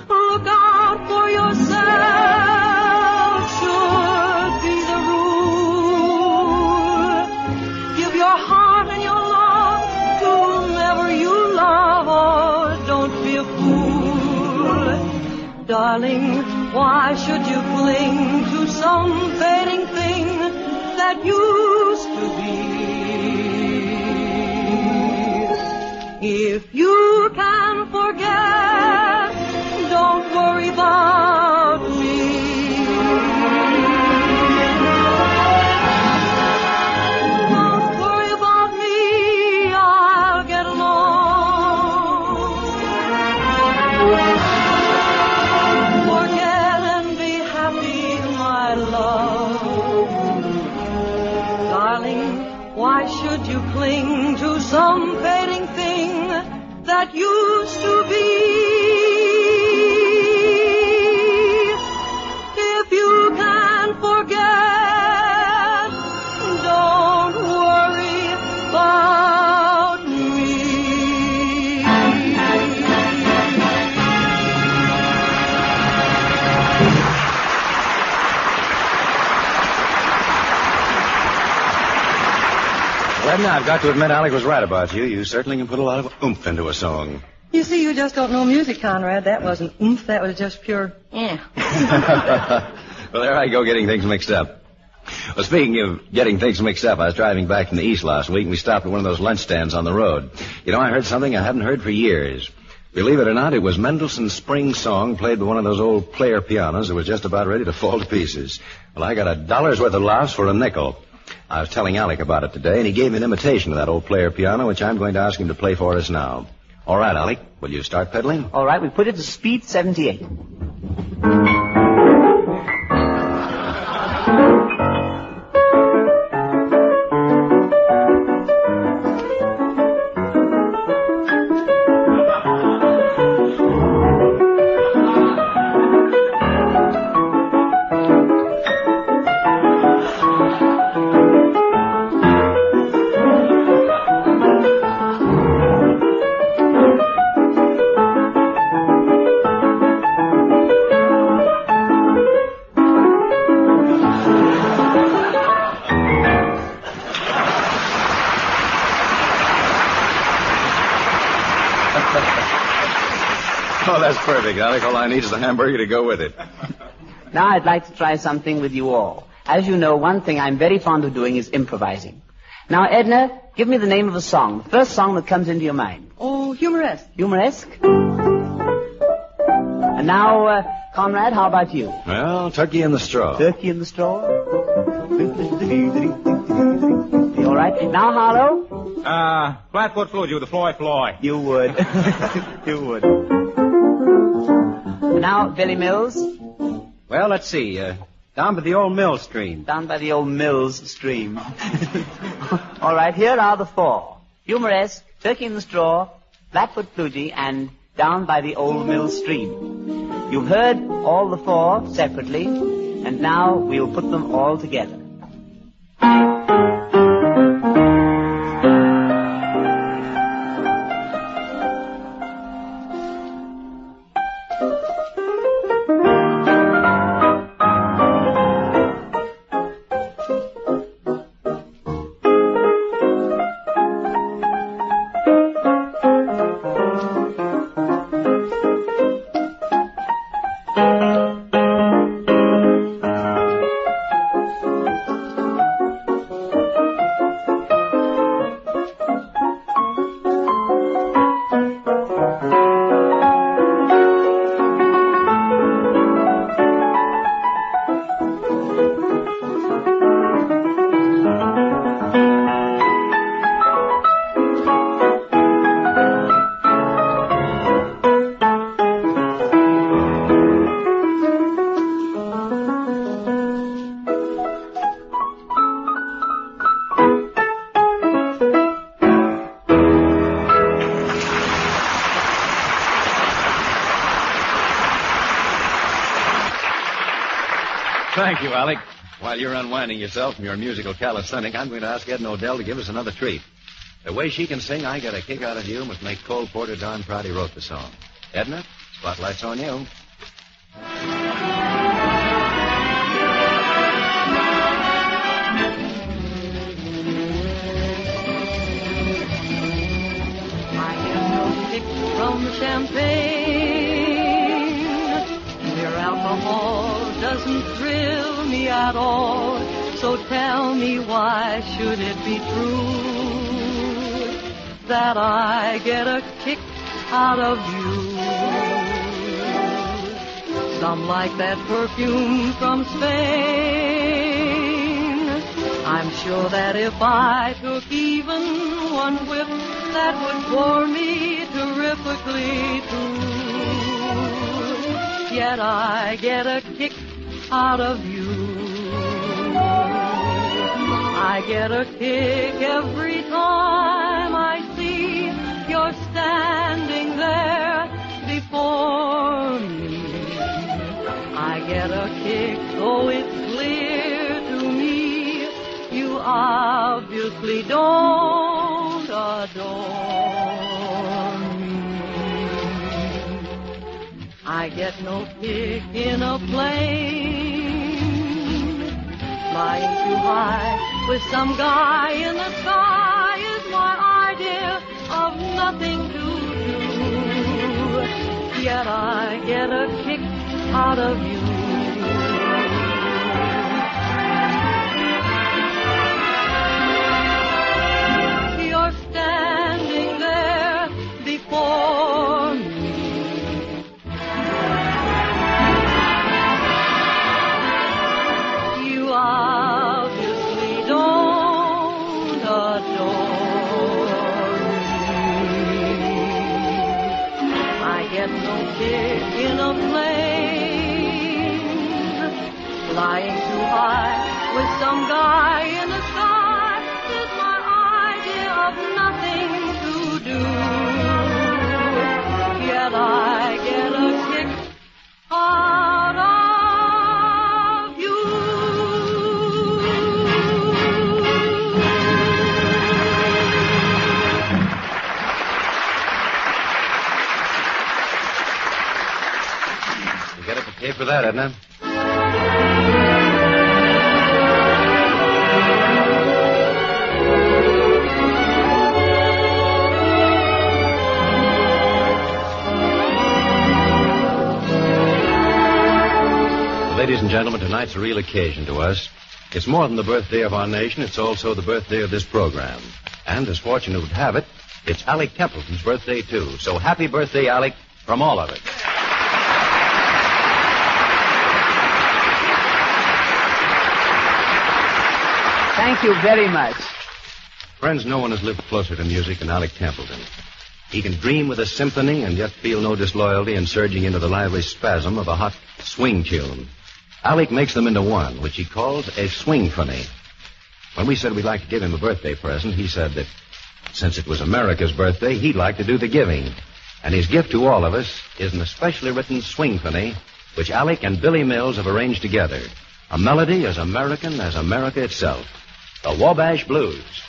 Look out for yourself, should be the rule. Give your heart and your love to whomever you love, or don't be a fool. Darling, why should you cling to some fading thing that used to be? If you can forget, don't worry about me. Don't worry about me, I'll get along. Forget and be happy, my love. Darling, why should you cling to some fading thing that used to be? If you can forget, don't worry about me. Edna, I've got to admit Alec was right about you. You certainly can put a lot of oomph into a song. You see, you just don't know music, Conrad. That wasn't oomph, that was just pure Well, there I go getting things mixed up. Well, speaking of getting things mixed up, I was driving back from the East last week, and we stopped at one of those lunch stands on the road. You know, I heard something I hadn't heard for years. Believe it or not, it was Mendelssohn's Spring Song played by one of those old player pianos that was just about ready to fall to pieces. Well, I got $1 worth of laughs for a nickel. I was telling Alec about it today, and he gave me an imitation of that old player piano, which I'm going to ask him to play for us now. All right, Alec, will you start pedaling? All right, we put it to speed 78. Oh, that's perfect, Alec. All I need is a hamburger to go with it. Now I'd like to try something with you all. As you know, one thing I'm very fond of doing is improvising. Now, Edna, give me the name of a song. The first song that comes into your mind. Oh, humoresque. Humoresque? And now, Conrad, how about you? Well, Turkey in the Straw. Turkey in the Straw? You all right? Now, Harlow? Flatfoot Fluid, you the Floy Floy. You would. You would. Now, Billy Mills? Well, let's see. Down by the old mill stream. Down by the old Mills stream. All right, here are the four. Humoresque, Turkey in the Straw, Flatfoot Flugy, and Down by the Old Mill Stream. You've heard all the four separately, and now we'll put them all together. thank you, Alec. While you're unwinding yourself from your musical calisthenic, I'm going to ask Edna Odell to give us another treat. The way she can sing, I get a kick out of you, must make Cole Porter darn proud he wrote the song. Edna, spotlight's on you. From the champagne, mere alcohol doesn't thrill me at all. So tell me, why should it be true that I get a kick out of you? Some like that perfume from Spain. I'm sure that if I took even one whiff, that would bore me terrifically too. Yet I get a kick out of you. I get a kick every time I see you're standing there before me. I get a kick, though it's clear to me you obviously don't adore me. I get no kick in a plane, flying too high with some guy in the sky is my idea of nothing to do. Yet I get a kick out of you. You're standing there before me. You obviously don't adore me. I get no kick in a plane, flying too high with some guy in the sky is my idea of nothing to do. Yet I get a kick out of you. You get up a tape for that, Edna? Ladies and gentlemen, tonight's a real occasion to us. It's more than the birthday of our nation, it's also the birthday of this program. And as fortune would have it, it's Alec Templeton's birthday, too. So happy birthday, Alec, from all of us. Thank you very much. Friends, no one has lived closer to music than Alec Templeton. He can dream with a symphony and yet feel no disloyalty in surging into the lively spasm of a hot swing tune. Alec makes them into one, which he calls a swing-phony. When we said we'd like to give him a birthday present, he said that since it was America's birthday, he'd like to do the giving. And his gift to all of us is an especially written swing-phony, which Alec and Billy Mills have arranged together. A melody as American as America itself. The Wabash Blues.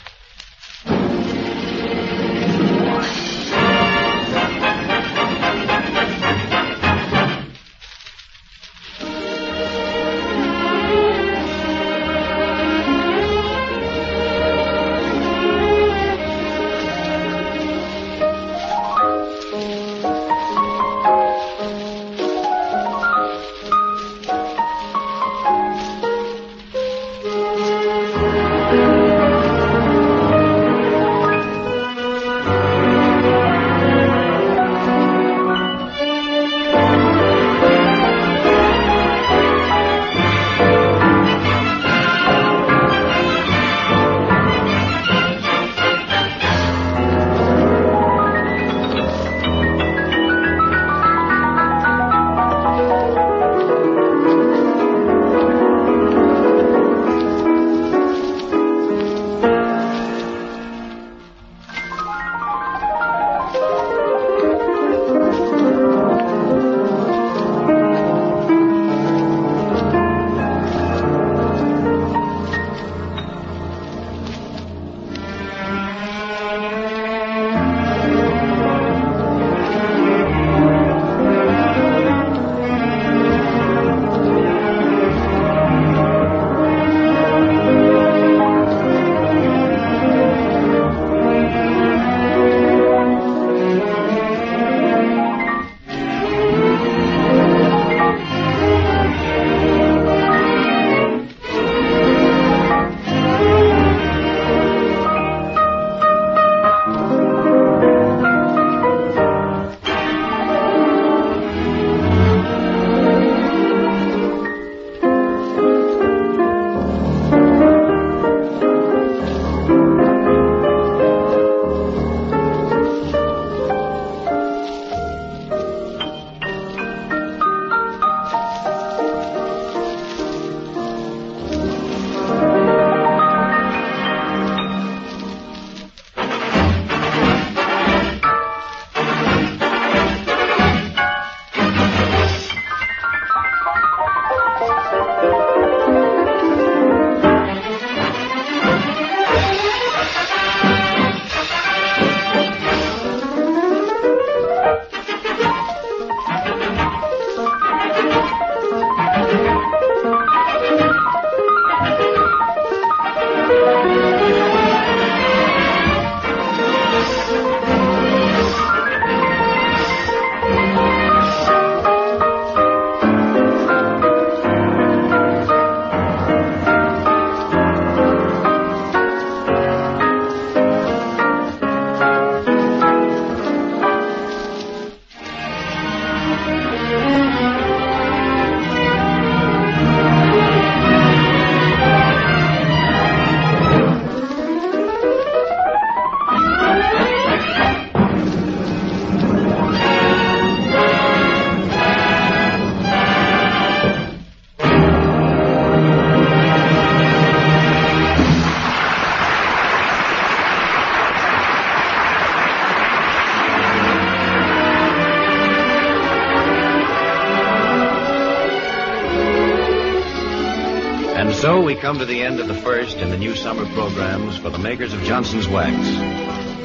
we come to the end of the first in the new summer programs for the makers of Johnson's Wax.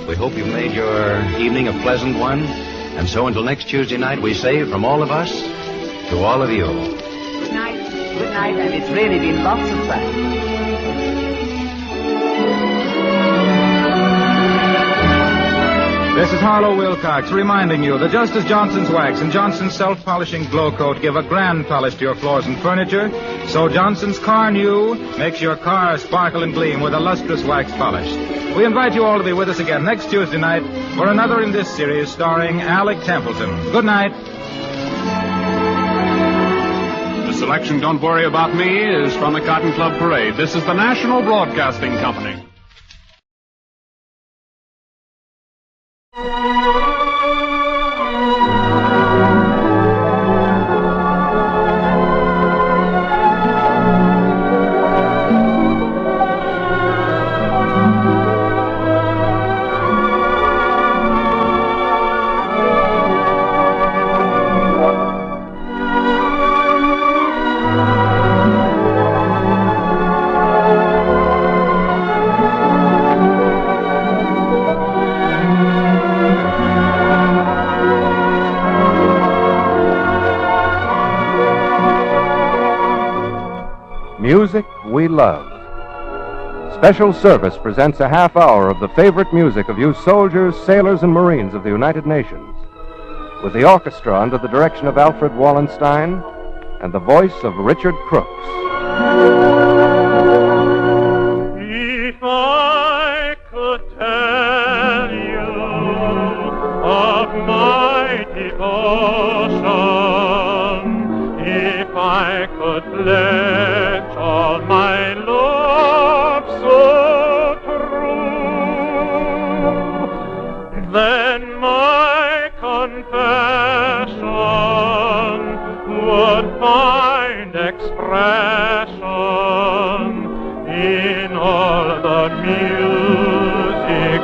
We hope you've made your evening a pleasant one. And so until next Tuesday night, we say from all of us to all of you. Good night, and it's really been lots of fun. This is Harlow Wilcox reminding you that just as Johnson's Wax and Johnson's Self-Polishing Glow Coat give a grand polish to your floors and furniture, so Johnson's Car New makes your car sparkle and gleam with a lustrous wax polish. We invite you all to be with us again next Tuesday night for another in this series starring Alec Templeton. Good night. The selection, Don't Worry About Me, is from the Cotton Club Parade. This is the National Broadcasting Company. Music we love. Special Service presents a half hour of the favorite music of you soldiers, sailors, and Marines of the United Nations, with the orchestra under the direction of Alfred Wallenstein and the voice of Richard Crooks. If I could tell you of my devotion, if I could pledge all my love so true, then my confession would find expression in all the music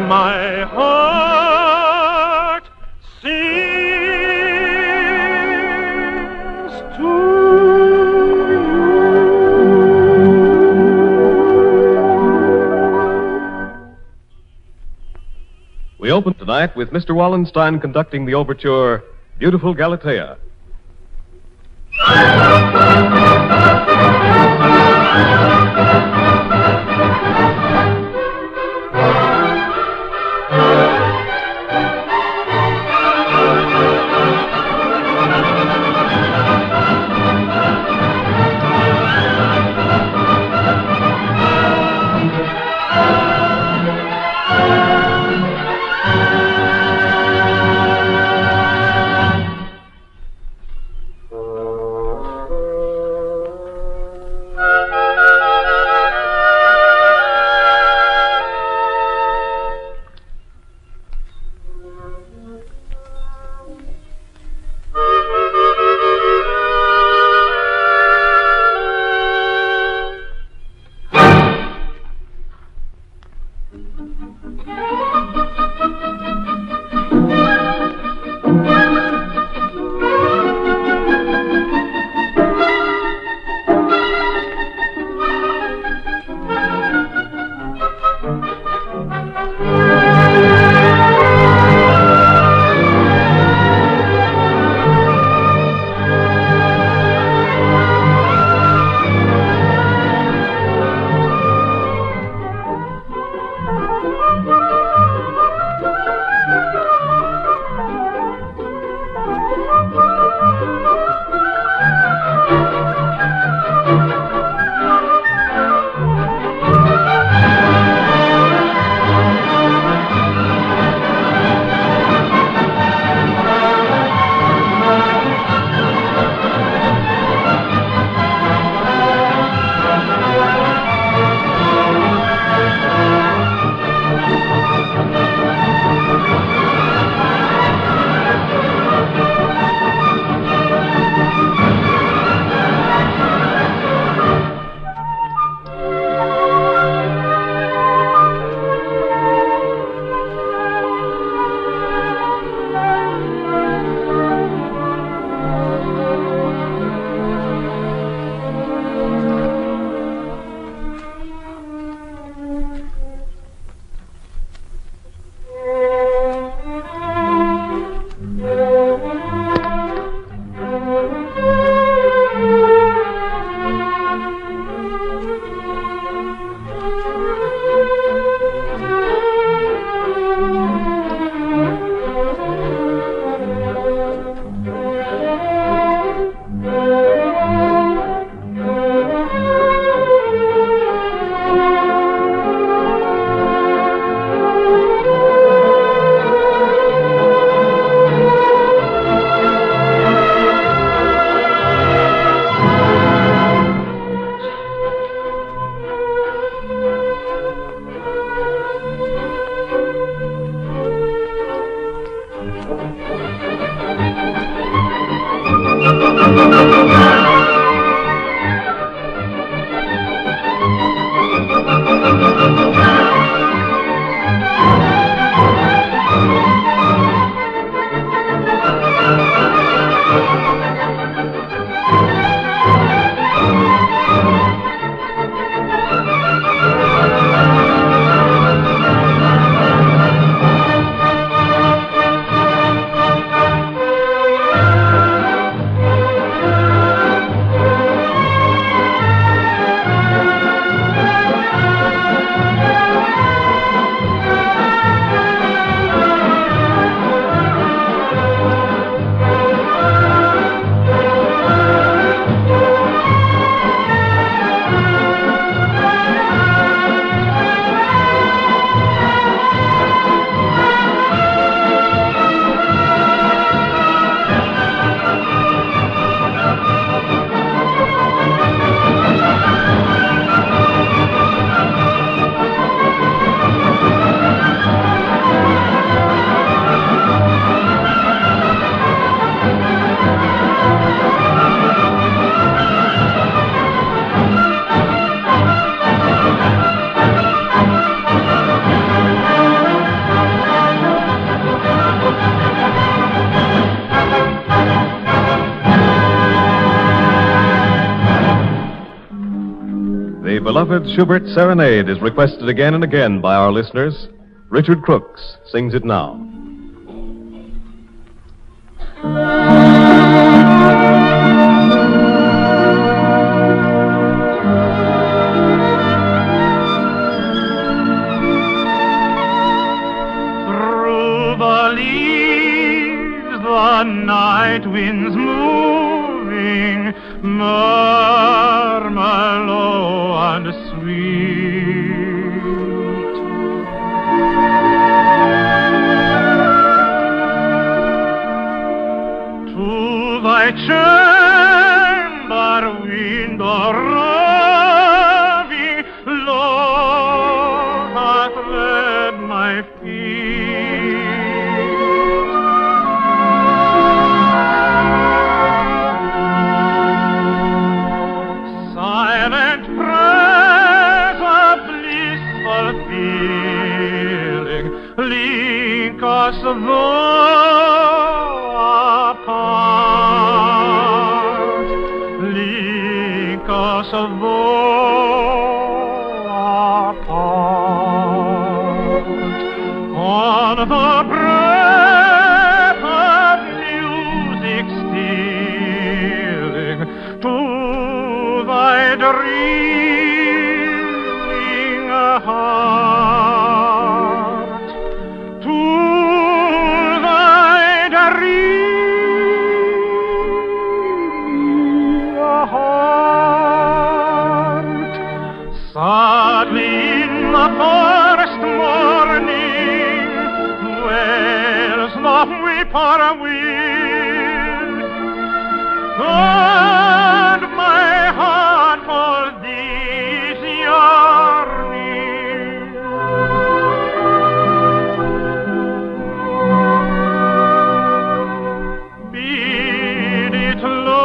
my heart sings to We open tonight with Mr. Wallenstein conducting the overture, Beautiful Galatea. beloved Schubert Serenade is requested again and again by our listeners. Richard Crooks sings it now. The night winds moving, murmur low and sweet. To thy chamber window roving, Lord, hath led my feet. Link us though apart, link us though apart, on the breath of music stealing to thy dreaming heart. To thy dreaming heart. Sadly in the first morning wails the whippoorwill, and my heart for thee is yearning. Bid it love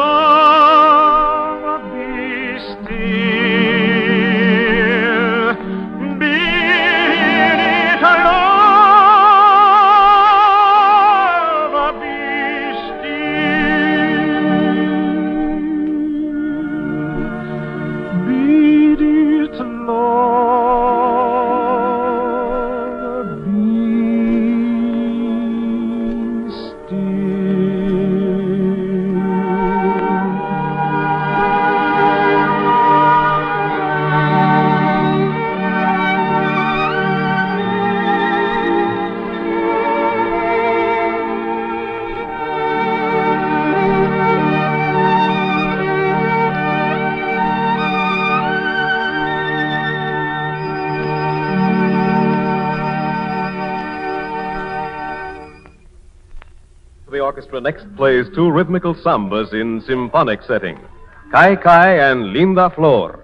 be still, bid it love be still, bid it love be The orchestra next plays two rhythmical sambas in symphonic setting, Kai Kai and Linda Flor.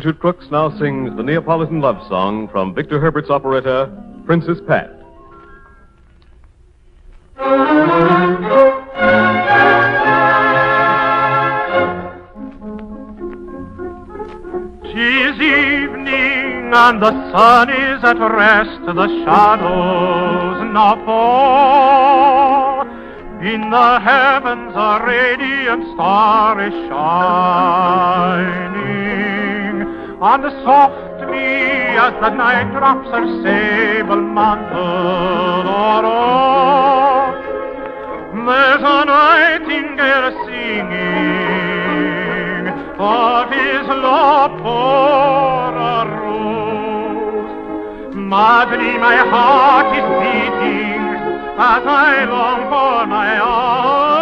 Richard Crooks now sings the Neapolitan love song from Victor Herbert's operetta, Princess Pat. Tis evening and the sun is at rest, the shadows now fall. In the heavens a radiant star is shining, and softly as the night drops her sable mantle o'er, there's a nightingale singing of his love for a rose. Madly my heart is beating as I long for my hour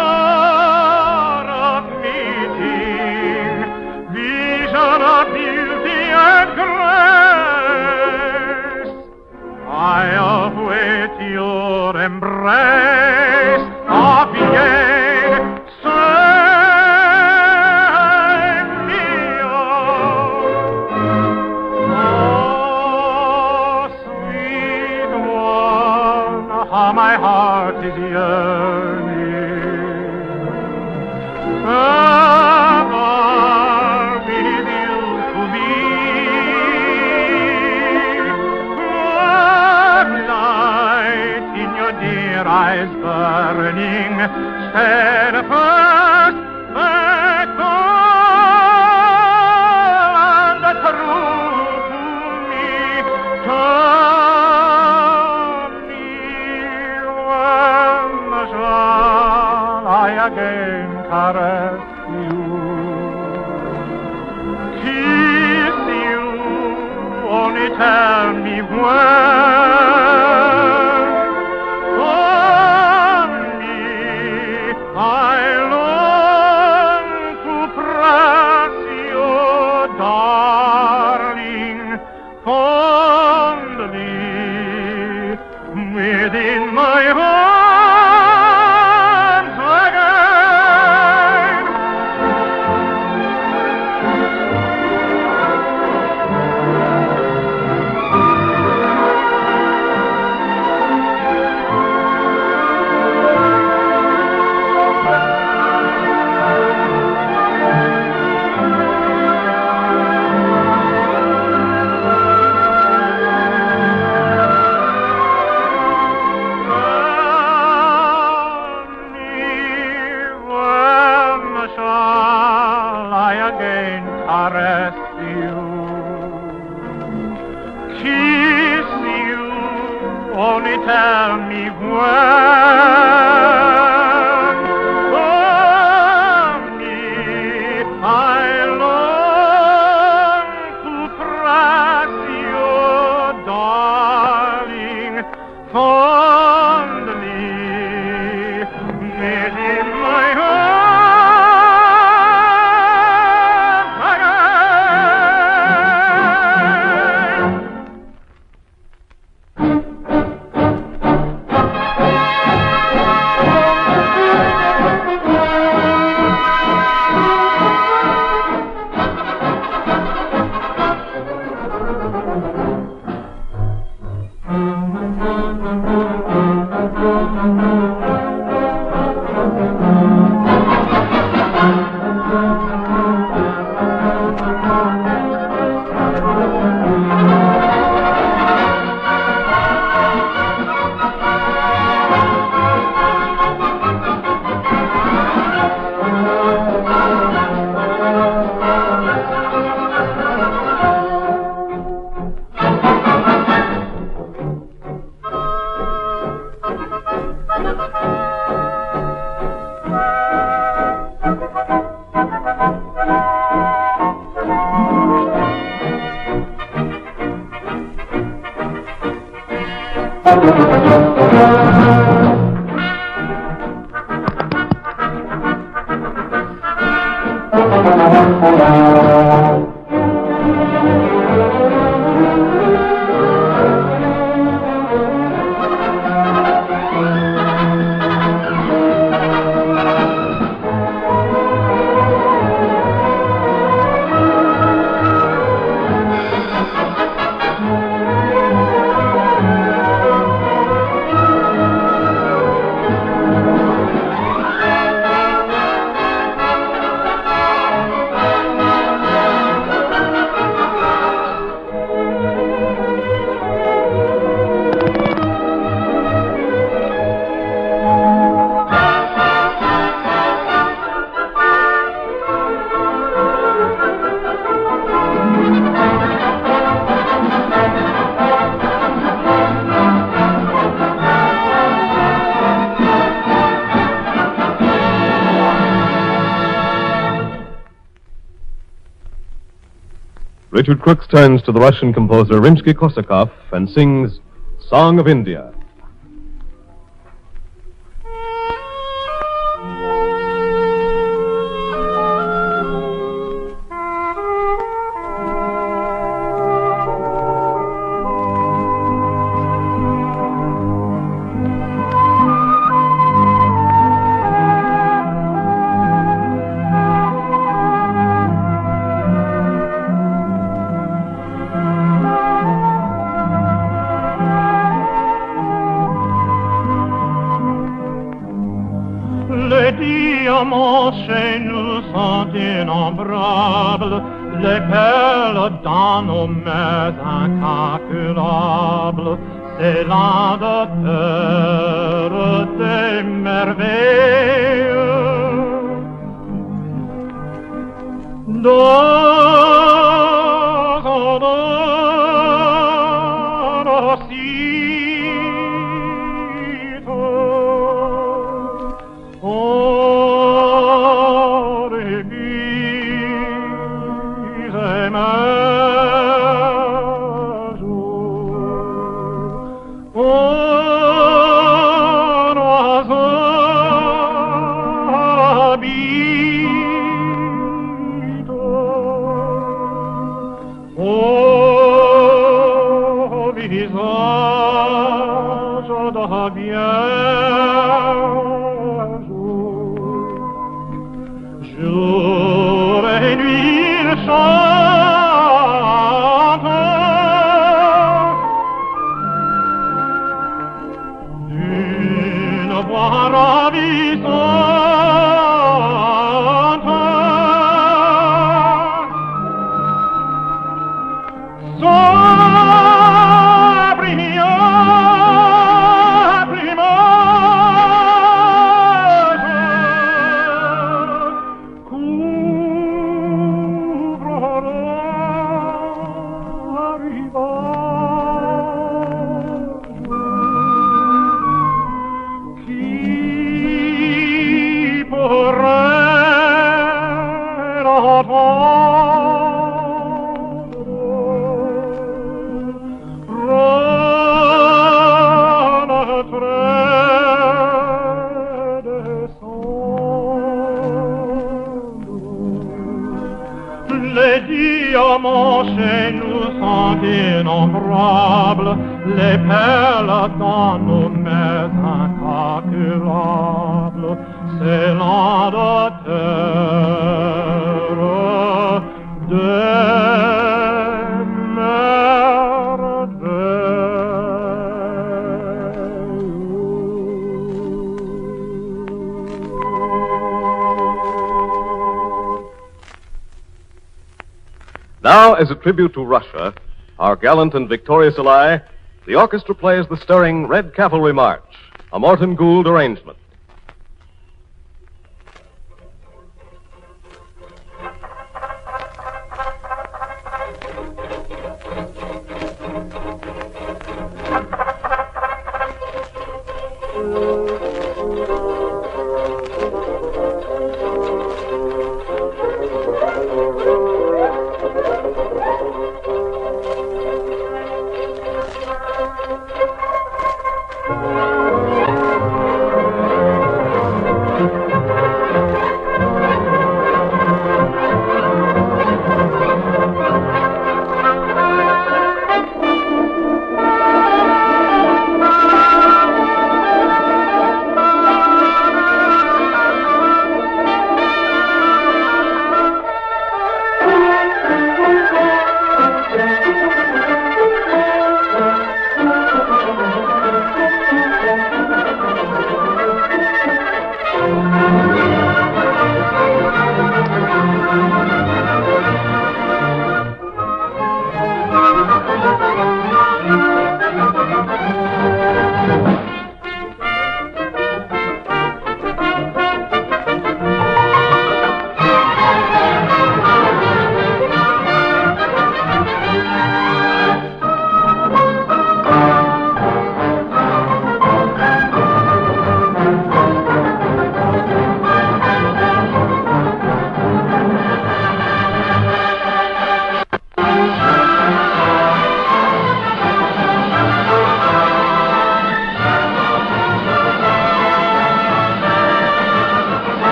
of meeting, vision of beauty and grace. I await your embrace of again. Send me oh, sweet one, how my heart is yearning. Ever with you to be. Light in your dear eyes burning, steadfast, faithful, and true to me. Tell me when shall I again caress you, kiss you, only tell me when. I long to press your darling fondly within my arms again. Caress you, kiss you, only tell me when. Only I long to press your darling fondly within my arms. Richard Crooks turns to the Russian composer Rimsky-Korsakov and sings Song of India. Les diamants chez nous sont innombrables, les perles dans nos mains incalculables. C'est l'un des merveilles. Jour et nuit il chante d'une voix ravissante. Son brillant plumage couvre le rivage. Qui pourrait l'entendre Les diamants chez nous sont innombrables, les perles dans nos mains incalculables. C'est l'un des Now, as a tribute to Russia, our gallant and victorious ally, the orchestra plays the stirring Red Cavalry March, a Morton Gould arrangement.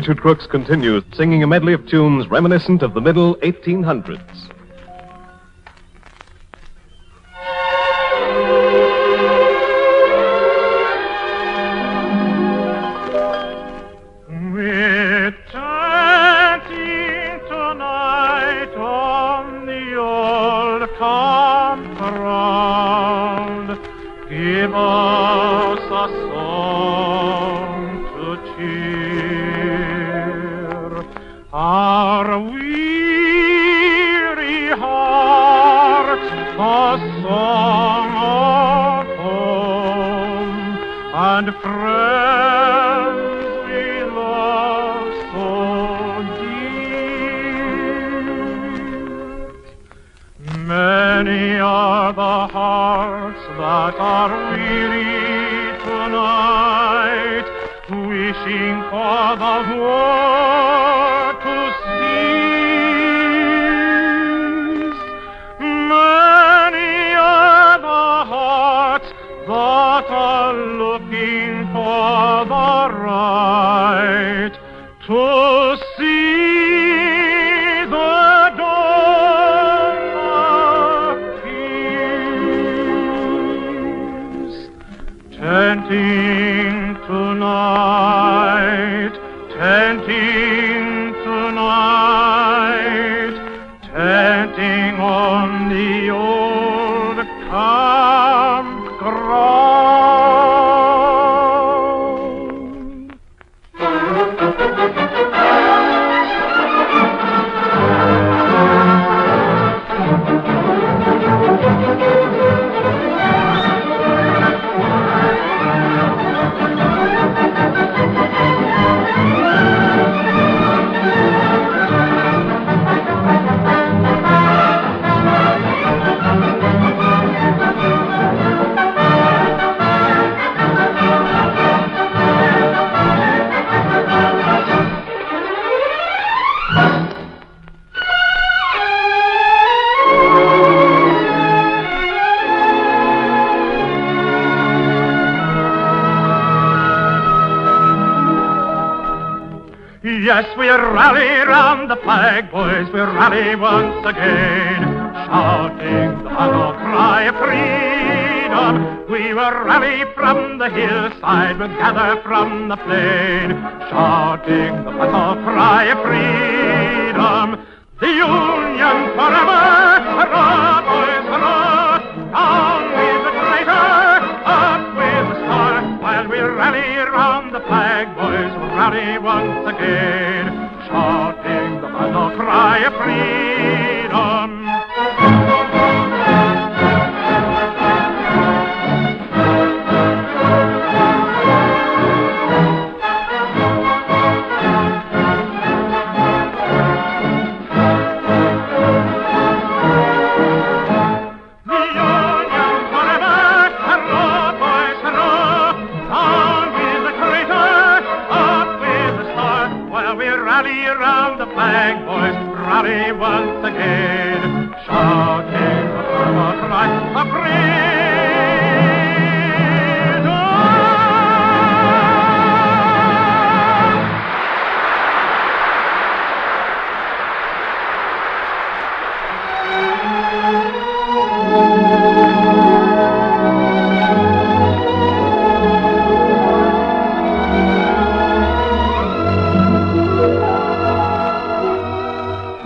Richard Crooks continues singing a medley of tunes reminiscent of the middle 1800s. We're chanting tonight on the old campground. Give us a song to cheer our weary hearts, a song of home and friends we love so dear. Many are the hearts that are weary tonight, wishing for the war to cease. Many are the hearts that are looking for the right to see the dawn of peace. Tenting tonight, tenting on the old campground. Yes, we rally round the flag, boys, we rally once again, shouting the battle cry of freedom. We will rally from the hillside, we'll gather from the plain, shouting the battle cry of freedom. The Union forever, hurrah, boys, hurrah, down with the traitor, up with the star, while we rally round the flag, boys, rally once again, shouting the battle cry of freedom. Rally once again, shouting the battle cry of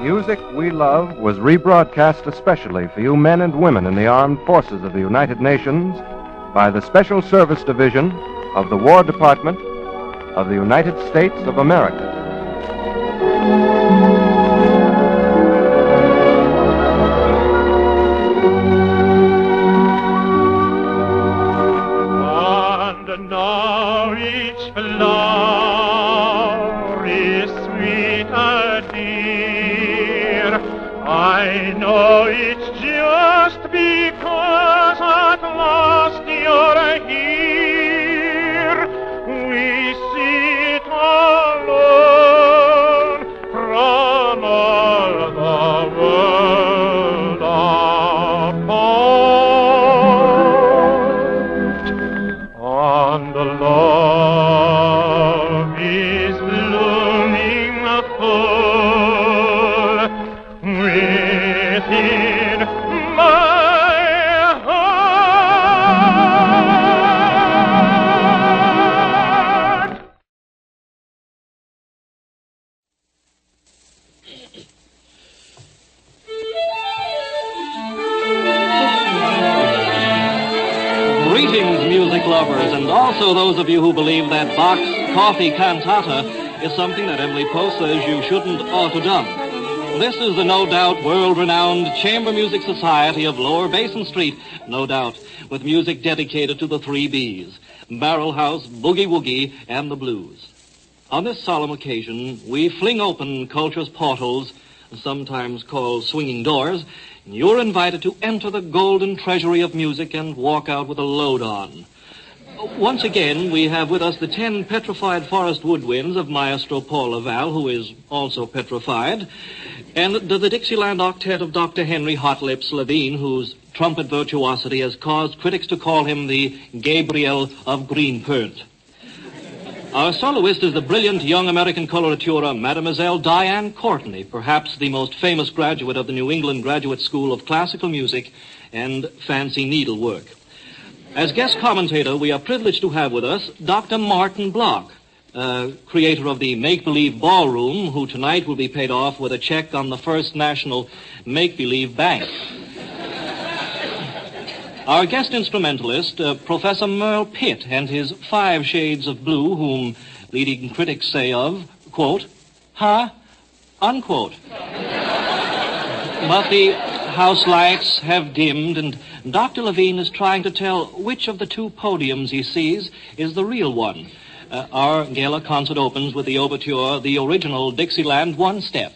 Music We Love was rebroadcast especially for you men and women in the armed forces of the United Nations by the Special Service Division of the War Department of the United States of America. And now each flower is sweeter, dear. I know it's just because at last you're here. We sit alone from all the world apart. And love is blooming lovers, and also those of you who believe that Bach's coffee cantata is something that Emily Post says you shouldn't ought to done. This is the no doubt world-renowned Chamber Music Society of Lower Basin Street, no doubt, with music dedicated to the 3 B's, Barrel House, Boogie Woogie, and the Blues. On this solemn occasion, we fling open culture's portals, sometimes called swinging doors. You're invited to enter the golden treasury of music and walk out with a load on. Once again, we have with us the 10 petrified forest woodwinds of Maestro Paul Laval, who is also petrified, and the Dixieland octet of Dr. Henry Hotlips Levine, whose trumpet virtuosity has caused critics to call him the Gabriel of Greenpoint. Our soloist is the brilliant young American coloratura, Mademoiselle Diane Courtney, perhaps the most famous graduate of the New England Graduate School of Classical Music and Fancy Needlework. As guest commentator, we are privileged to have with us Dr. Martin Block, creator of the Make-Believe Ballroom, who tonight will be paid off with a check on the First National Make-Believe Bank. Our guest instrumentalist, Professor Merle Pitt, and his 5 Shades of Blue, whom leading critics say of, quote, huh, unquote. But the house lights have dimmed, and Dr. Levine is trying to tell which of the 2 podiums he sees is the real one. Our gala concert opens with the overture, the original Dixieland One Step.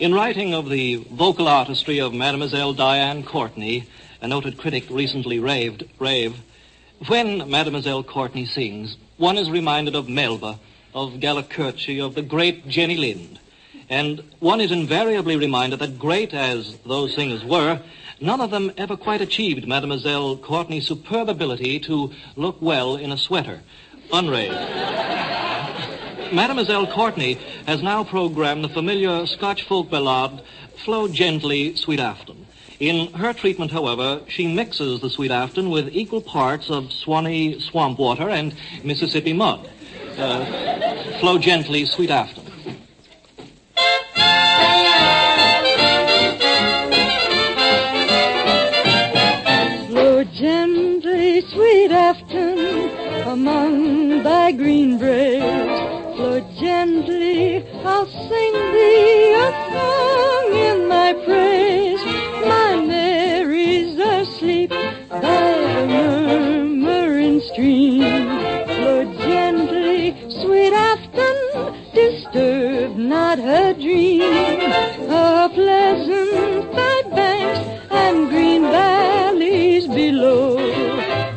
In writing of the vocal artistry of Mademoiselle Diane Courtney, a noted critic recently raved, when Mademoiselle Courtney sings, one is reminded of Melba, of Gallicurci, of the great Jenny Lind. And one is invariably reminded that great as those singers were, none of them ever quite achieved Mademoiselle Courtney's superb ability to look well in a sweater. Unraved. Mademoiselle Courtney has now programmed the familiar Scotch folk ballad, Flow Gently, Sweet Afton. In her treatment, however, she mixes the Sweet Afton with equal parts of Swanee swamp water and Mississippi mud. Flow Gently, Sweet Afton. Flow gently, sweet Afton, among thy green braes. Flow gently, I'll sing thee a song in thy praise. My Mary's asleep by the murmuring stream. Flow gently, sweet Afton, disturb not her dream. A pleasant thy banks and green valleys below,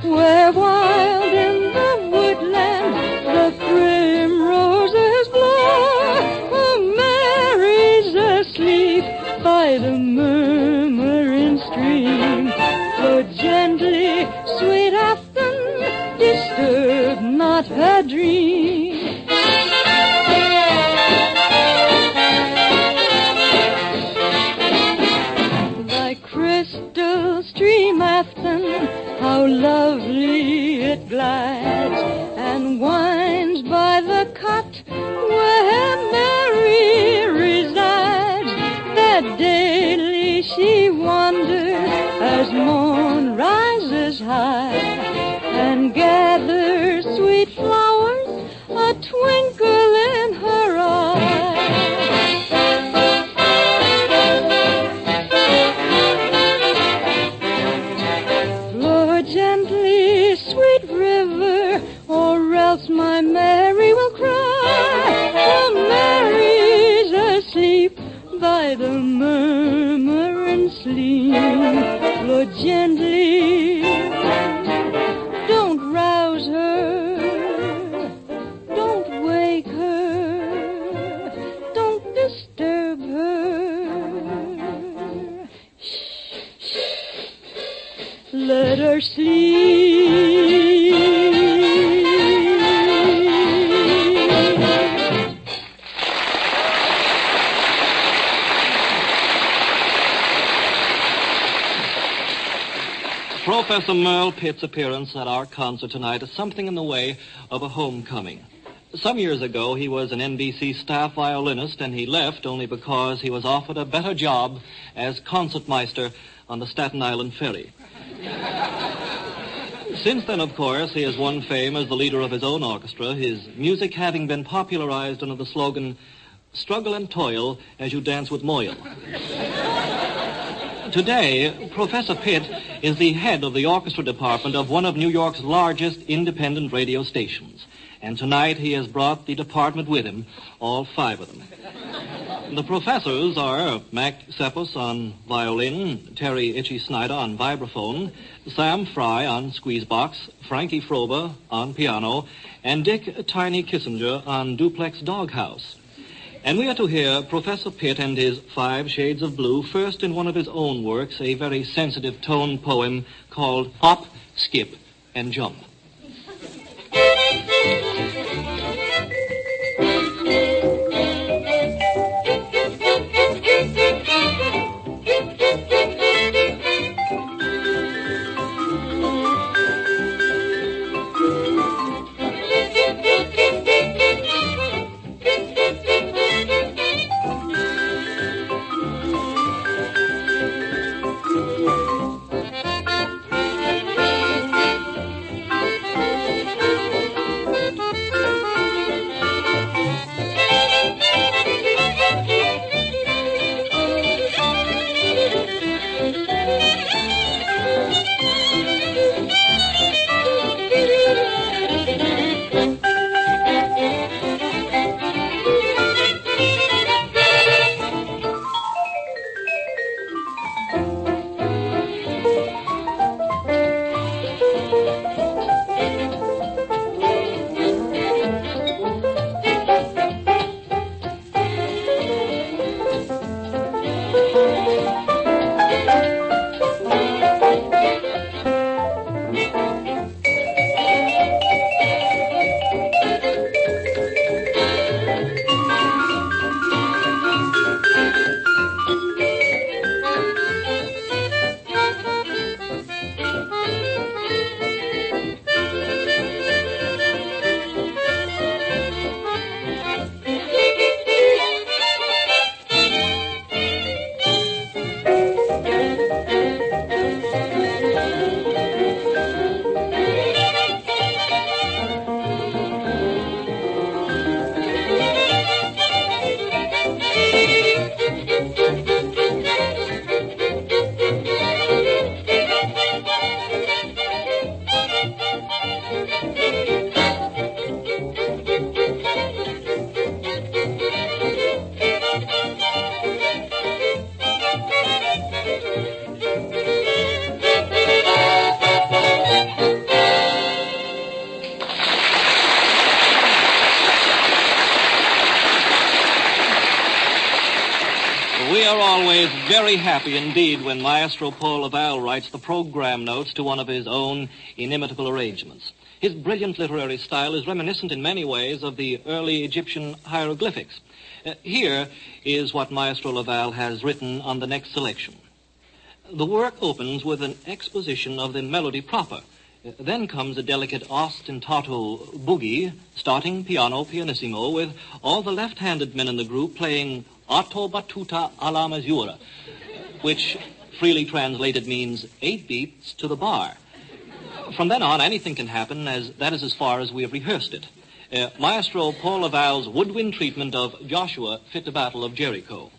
where wild in the woodland the primroses blow. Oh, Mary's asleep by the murmuring stream. Flow gently, sweet Afton, disturb that daily she wonders as moon rises high and gathers sweet flowers, a twinkle in her eye. Flow gently, sweet river, or else my Mary will cry. The Mary's asleep by the murmur and sleep. Flow gently, don't rouse her, don't wake her, don't disturb her. Shh, let her sleep. Professor Merle Pitt's appearance at our concert tonight is something in the way of a homecoming. Some years ago, he was an NBC staff violinist, and he left only because he was offered a better job as concertmeister on the Staten Island ferry. Since then, of course, he has won fame as the leader of his own orchestra, his music having been popularized under the slogan, "Struggle and toil as you dance with Moyle." Today, Professor Pitt is the head of the orchestra department of one of New York's largest independent radio stations. And tonight he has brought the department with him, all 5 of them. The professors are Mac Seppus on violin, Terry Itchy Snyder on vibraphone, Sam Fry on squeezebox, Frankie Frober on piano, and Dick Tiny Kissinger on duplex doghouse. And we are to hear Professor Pitt and his 5 Shades of Blue, first in one of his own works, a very sensitive tone poem called Hop, Skip, and Jump. Very happy indeed when Maestro Paul Laval writes the program notes to one of his own inimitable arrangements. His brilliant literary style is reminiscent in many ways of the early Egyptian hieroglyphics. Here is what Maestro Laval has written on the next selection. The work opens with an exposition of the melody proper. Then comes a delicate ostentato boogie, starting piano pianissimo, with all the left-handed men in the group playing Otto Battuta alla misura, which freely translated means 8 beats to the bar. From then on, anything can happen, as that is as far as we have rehearsed it. Maestro Paul Laval's woodwind treatment of Joshua fit the Battle of Jericho.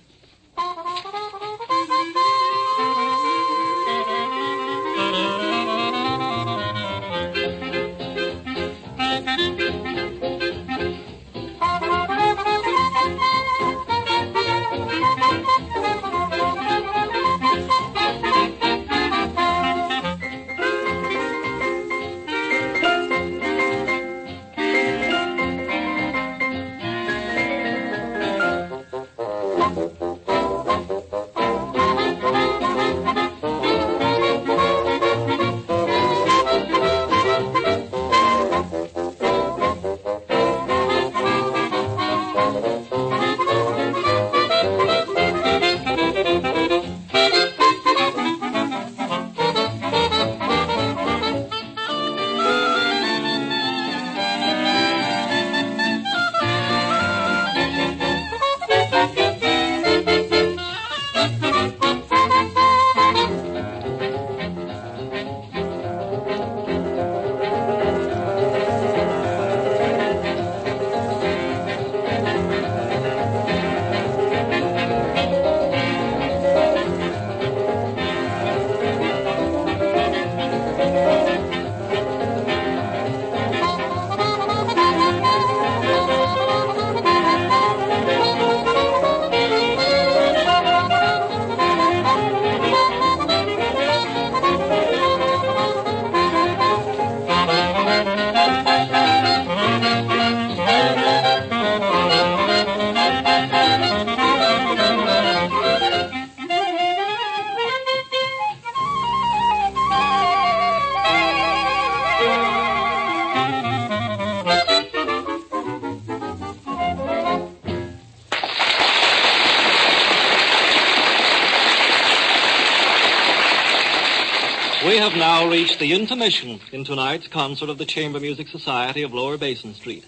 We have now reached the intermission in tonight's concert of the Chamber Music Society of Lower Basin Street.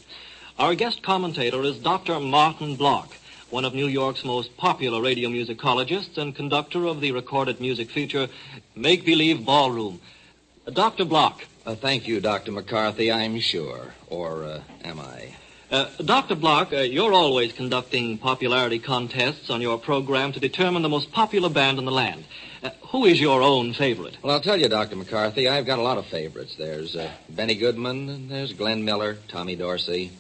Our guest commentator is Dr. Martin Block, one of New York's most popular radio musicologists and conductor of the recorded music feature Make Believe Ballroom. Dr. Block. Thank you, Dr. McCarthy, I'm sure. Or am I? Dr. Block, you're always conducting popularity contests on your program to determine the most popular band in the land. Who is your own favorite? Well, I'll tell you, Dr. McCarthy, I've got a lot of favorites. There's Benny Goodman, and there's Glenn Miller, Tommy Dorsey,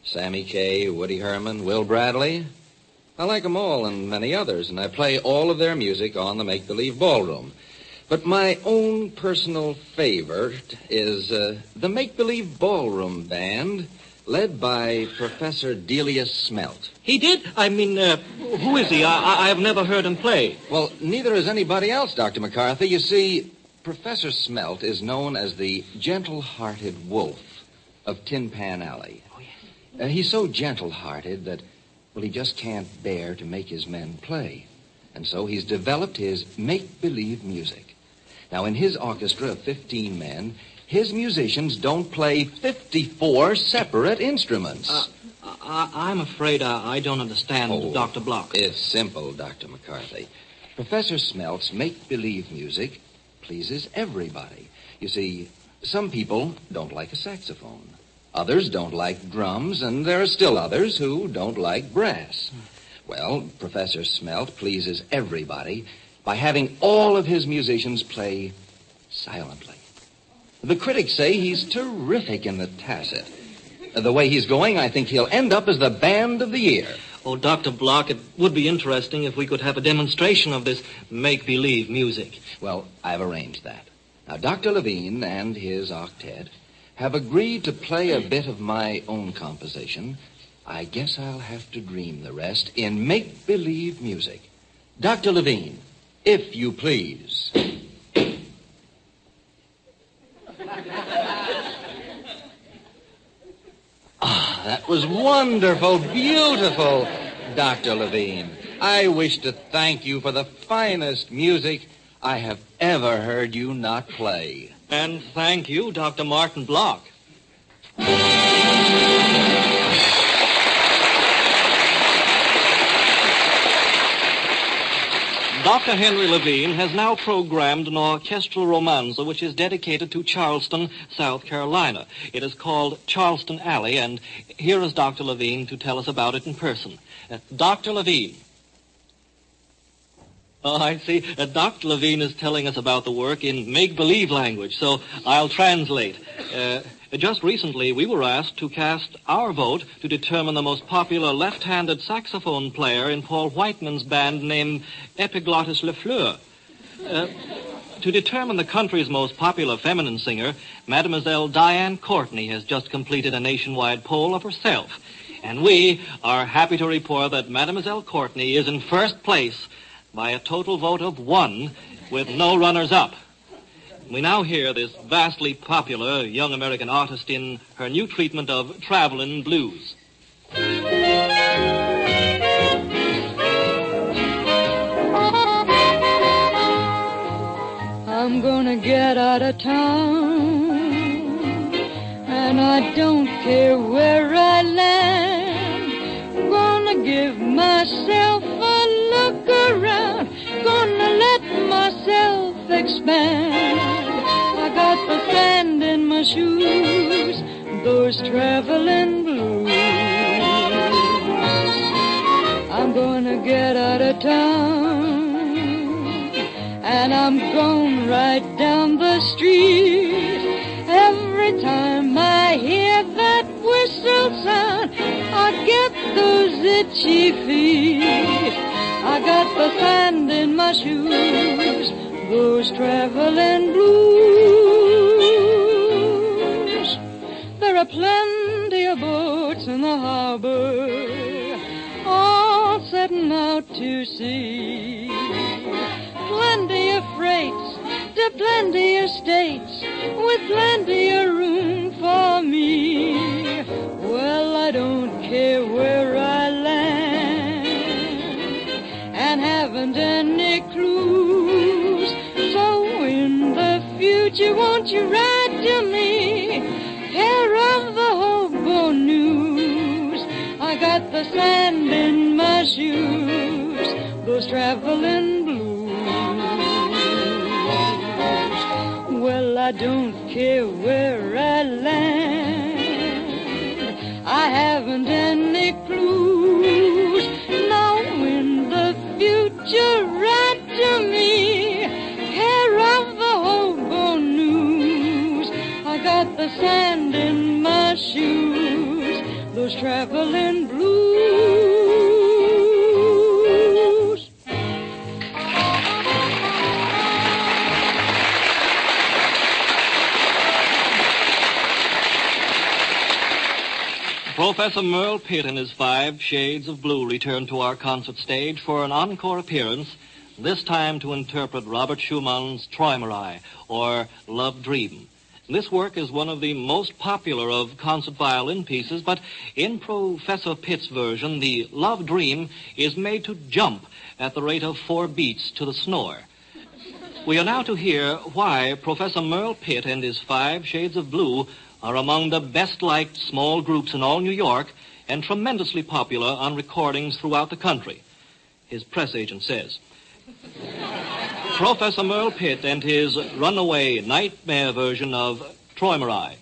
Sammy Kaye, Woody Herman, Will Bradley. I like them all and many others, and I play all of their music on the Make Believe Ballroom. But my own personal favorite is the Make Believe Ballroom Band, led by Professor Delius Smelt. He did? I mean, who is he? I have never heard him play. Well, neither has anybody else, Dr. McCarthy. You see, Professor Smelt is known as the gentle-hearted wolf of Tin Pan Alley. Oh, yeah. He's so gentle-hearted that, well, he just can't bear to make his men play. And so he's developed his make-believe music. Now, in his orchestra of 15 men, his musicians don't play 54 separate instruments. I'm afraid I don't understand, Dr. Block. It's simple, Dr. McCarthy. Professor Smelt's make-believe music pleases everybody. You see, some people don't like a saxophone. Others don't like drums, and there are still others who don't like brass. Well, Professor Smelt pleases everybody by having all of his musicians play silently. The critics say he's terrific in the tacit. The way he's going, I think he'll end up as the band of the year. Oh, Dr. Block, it would be interesting if we could have a demonstration of this make-believe music. Well, I've arranged that. Now, Dr. Levine and his octet have agreed to play a bit of my own composition. I guess I'll have to dream the rest in make-believe music. Dr. Levine, if you please. That was wonderful, beautiful, Dr. Levine. I wish to thank you for the finest music I have ever heard you not play. And thank you, Dr. Martin Block. Dr. Henry Levine has now programmed an orchestral romanza which is dedicated to Charleston, South Carolina. It is called Charleston Alley, and here is Dr. Levine to tell us about it in person. Dr. Levine. Oh, I see. Dr. Levine is telling us about the work in make-believe language, so I'll translate. Just recently, we were asked to cast our vote to determine the most popular left-handed saxophone player in Paul Whiteman's band named Epiglottis Le Fleur. To determine the country's most popular feminine singer, Mademoiselle Diane Courtney has just completed a nationwide poll of herself. And we are happy to report that Mademoiselle Courtney is in first place by a total vote of 1 with no runners-up. We now hear this vastly popular young American artist in her new treatment of Travelin' Blues. I'm gonna get out of town, and I don't care where I land. Gonna give myself a look around, gonna let myself expand. I got the sand in my shoes, those traveling blues. I'm gonna get out of town, and I'm going right down the street. Every time I hear that whistle sound, I get those itchy feet. I got the sand in my shoes, those traveling blues. There are plenty of boats in the harbor, all setting out to sea. Plenty of freights to plenty of states, with plenty of room for me. Well, I don't care where I land, and haven't any clues. So in the future, won't you write to me, care of the Hobo News? I got the sand in my shoes, those traveling blues. Well, I don't care where I land, I haven't any clues. Now in the future, write to me, care of the Hobo News. I got the sand in my shoes, those traveling blues. Professor Merle Pitt and his 5 Shades of Blue return to our concert stage for an encore appearance, this time to interpret Robert Schumann's Träumerei, or Love Dream. This work is one of the most popular of concert violin pieces, but in Professor Pitt's version, the Love Dream is made to jump at the rate of 4 beats to the snore. We are now to hear why Professor Merle Pitt and his 5 Shades of Blue are among the best-liked small groups in all New York and tremendously popular on recordings throughout the country. His press agent says, Professor Merle Pitt and his runaway nightmare version of Träumerei.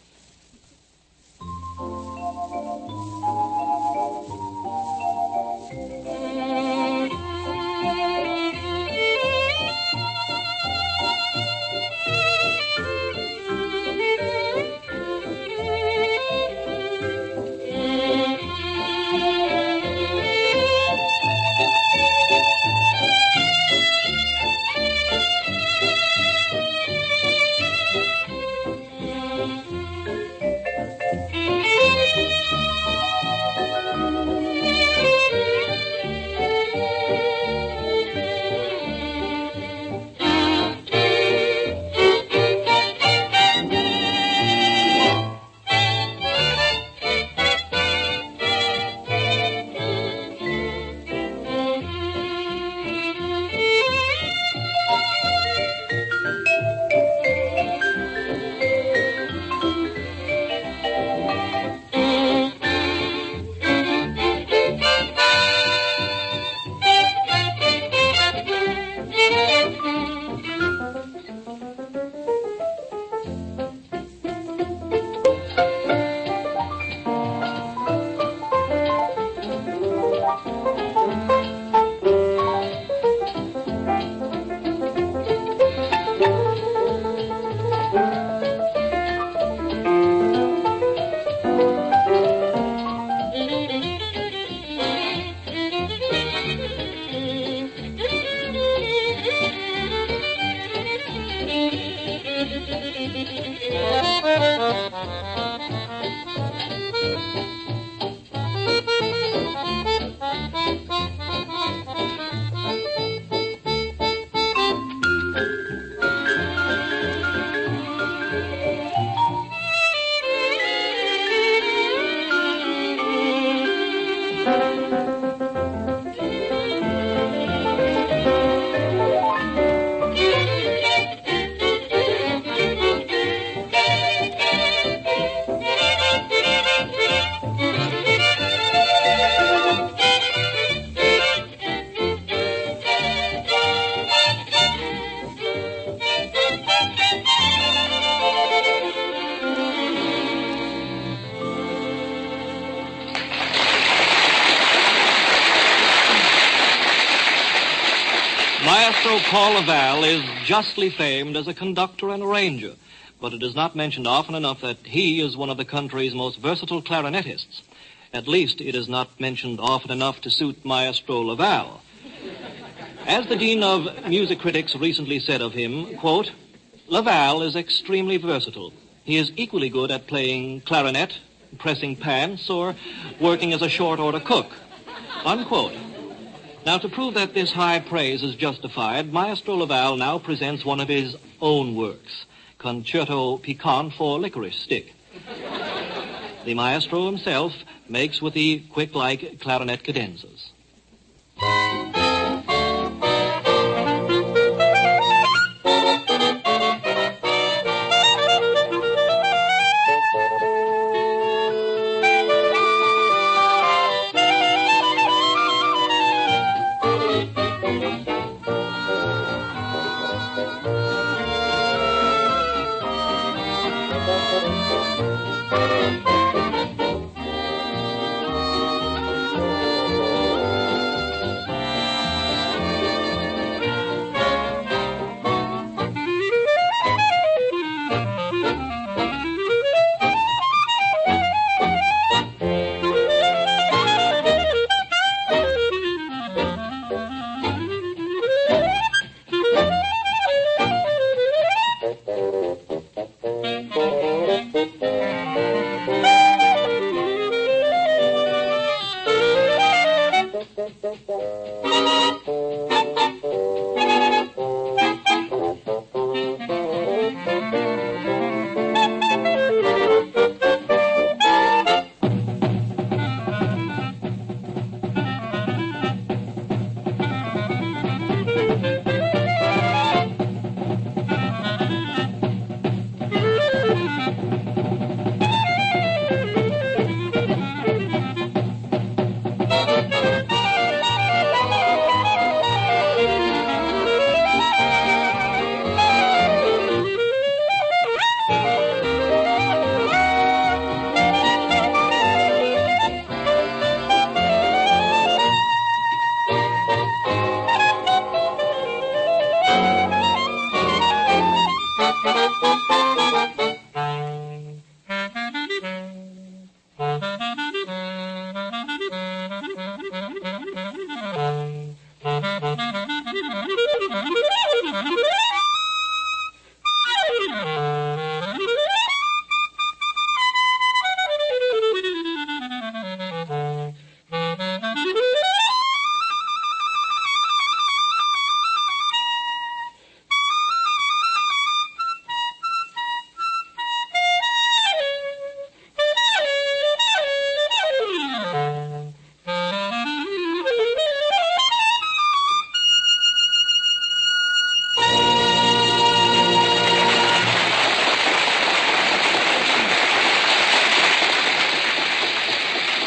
maestro Paul Laval is justly famed as a conductor and arranger, but it is not mentioned often enough that he is one of the country's most versatile clarinetists. At least it is not mentioned often enough to suit Maestro Laval. As the Dean of Music Critics recently said of him, quote, Laval is extremely versatile. He is equally good at playing clarinet, pressing pants, or working as a short-order cook, unquote. Now, to prove that this high praise is justified, Maestro Laval now presents one of his own works, Concerto Piquant for Licorice Stick. The maestro himself makes with the quick-like clarinet cadenzas.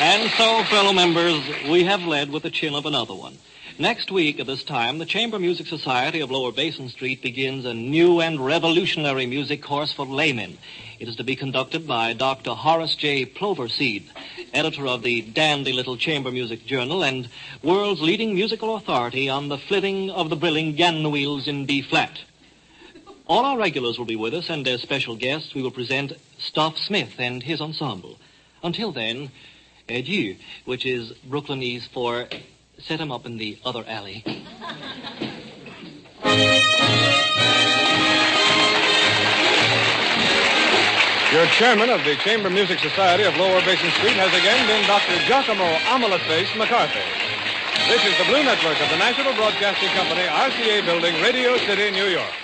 And so, fellow members, we have led with the chin of another one. Next week at this time, the Chamber Music Society of Lower Basin Street begins a new and revolutionary music course for laymen. It is to be conducted by Dr. Horace J. Ploverseed, editor of the dandy little Chamber Music Journal and world's leading musical authority on the flitting of the brilling Ganwheels in B-flat. All our regulars will be with us, and as special guests, we will present Stuff Smith and his ensemble. Until then, adieu, which is Brooklynese for set him up in the other alley. Your chairman of the Chamber Music Society of Lower Basin Street has again been Dr. Giacomo Omelette-Face McCarthy. This is the Blue Network of the National Broadcasting Company, RCA Building, Radio City, New York.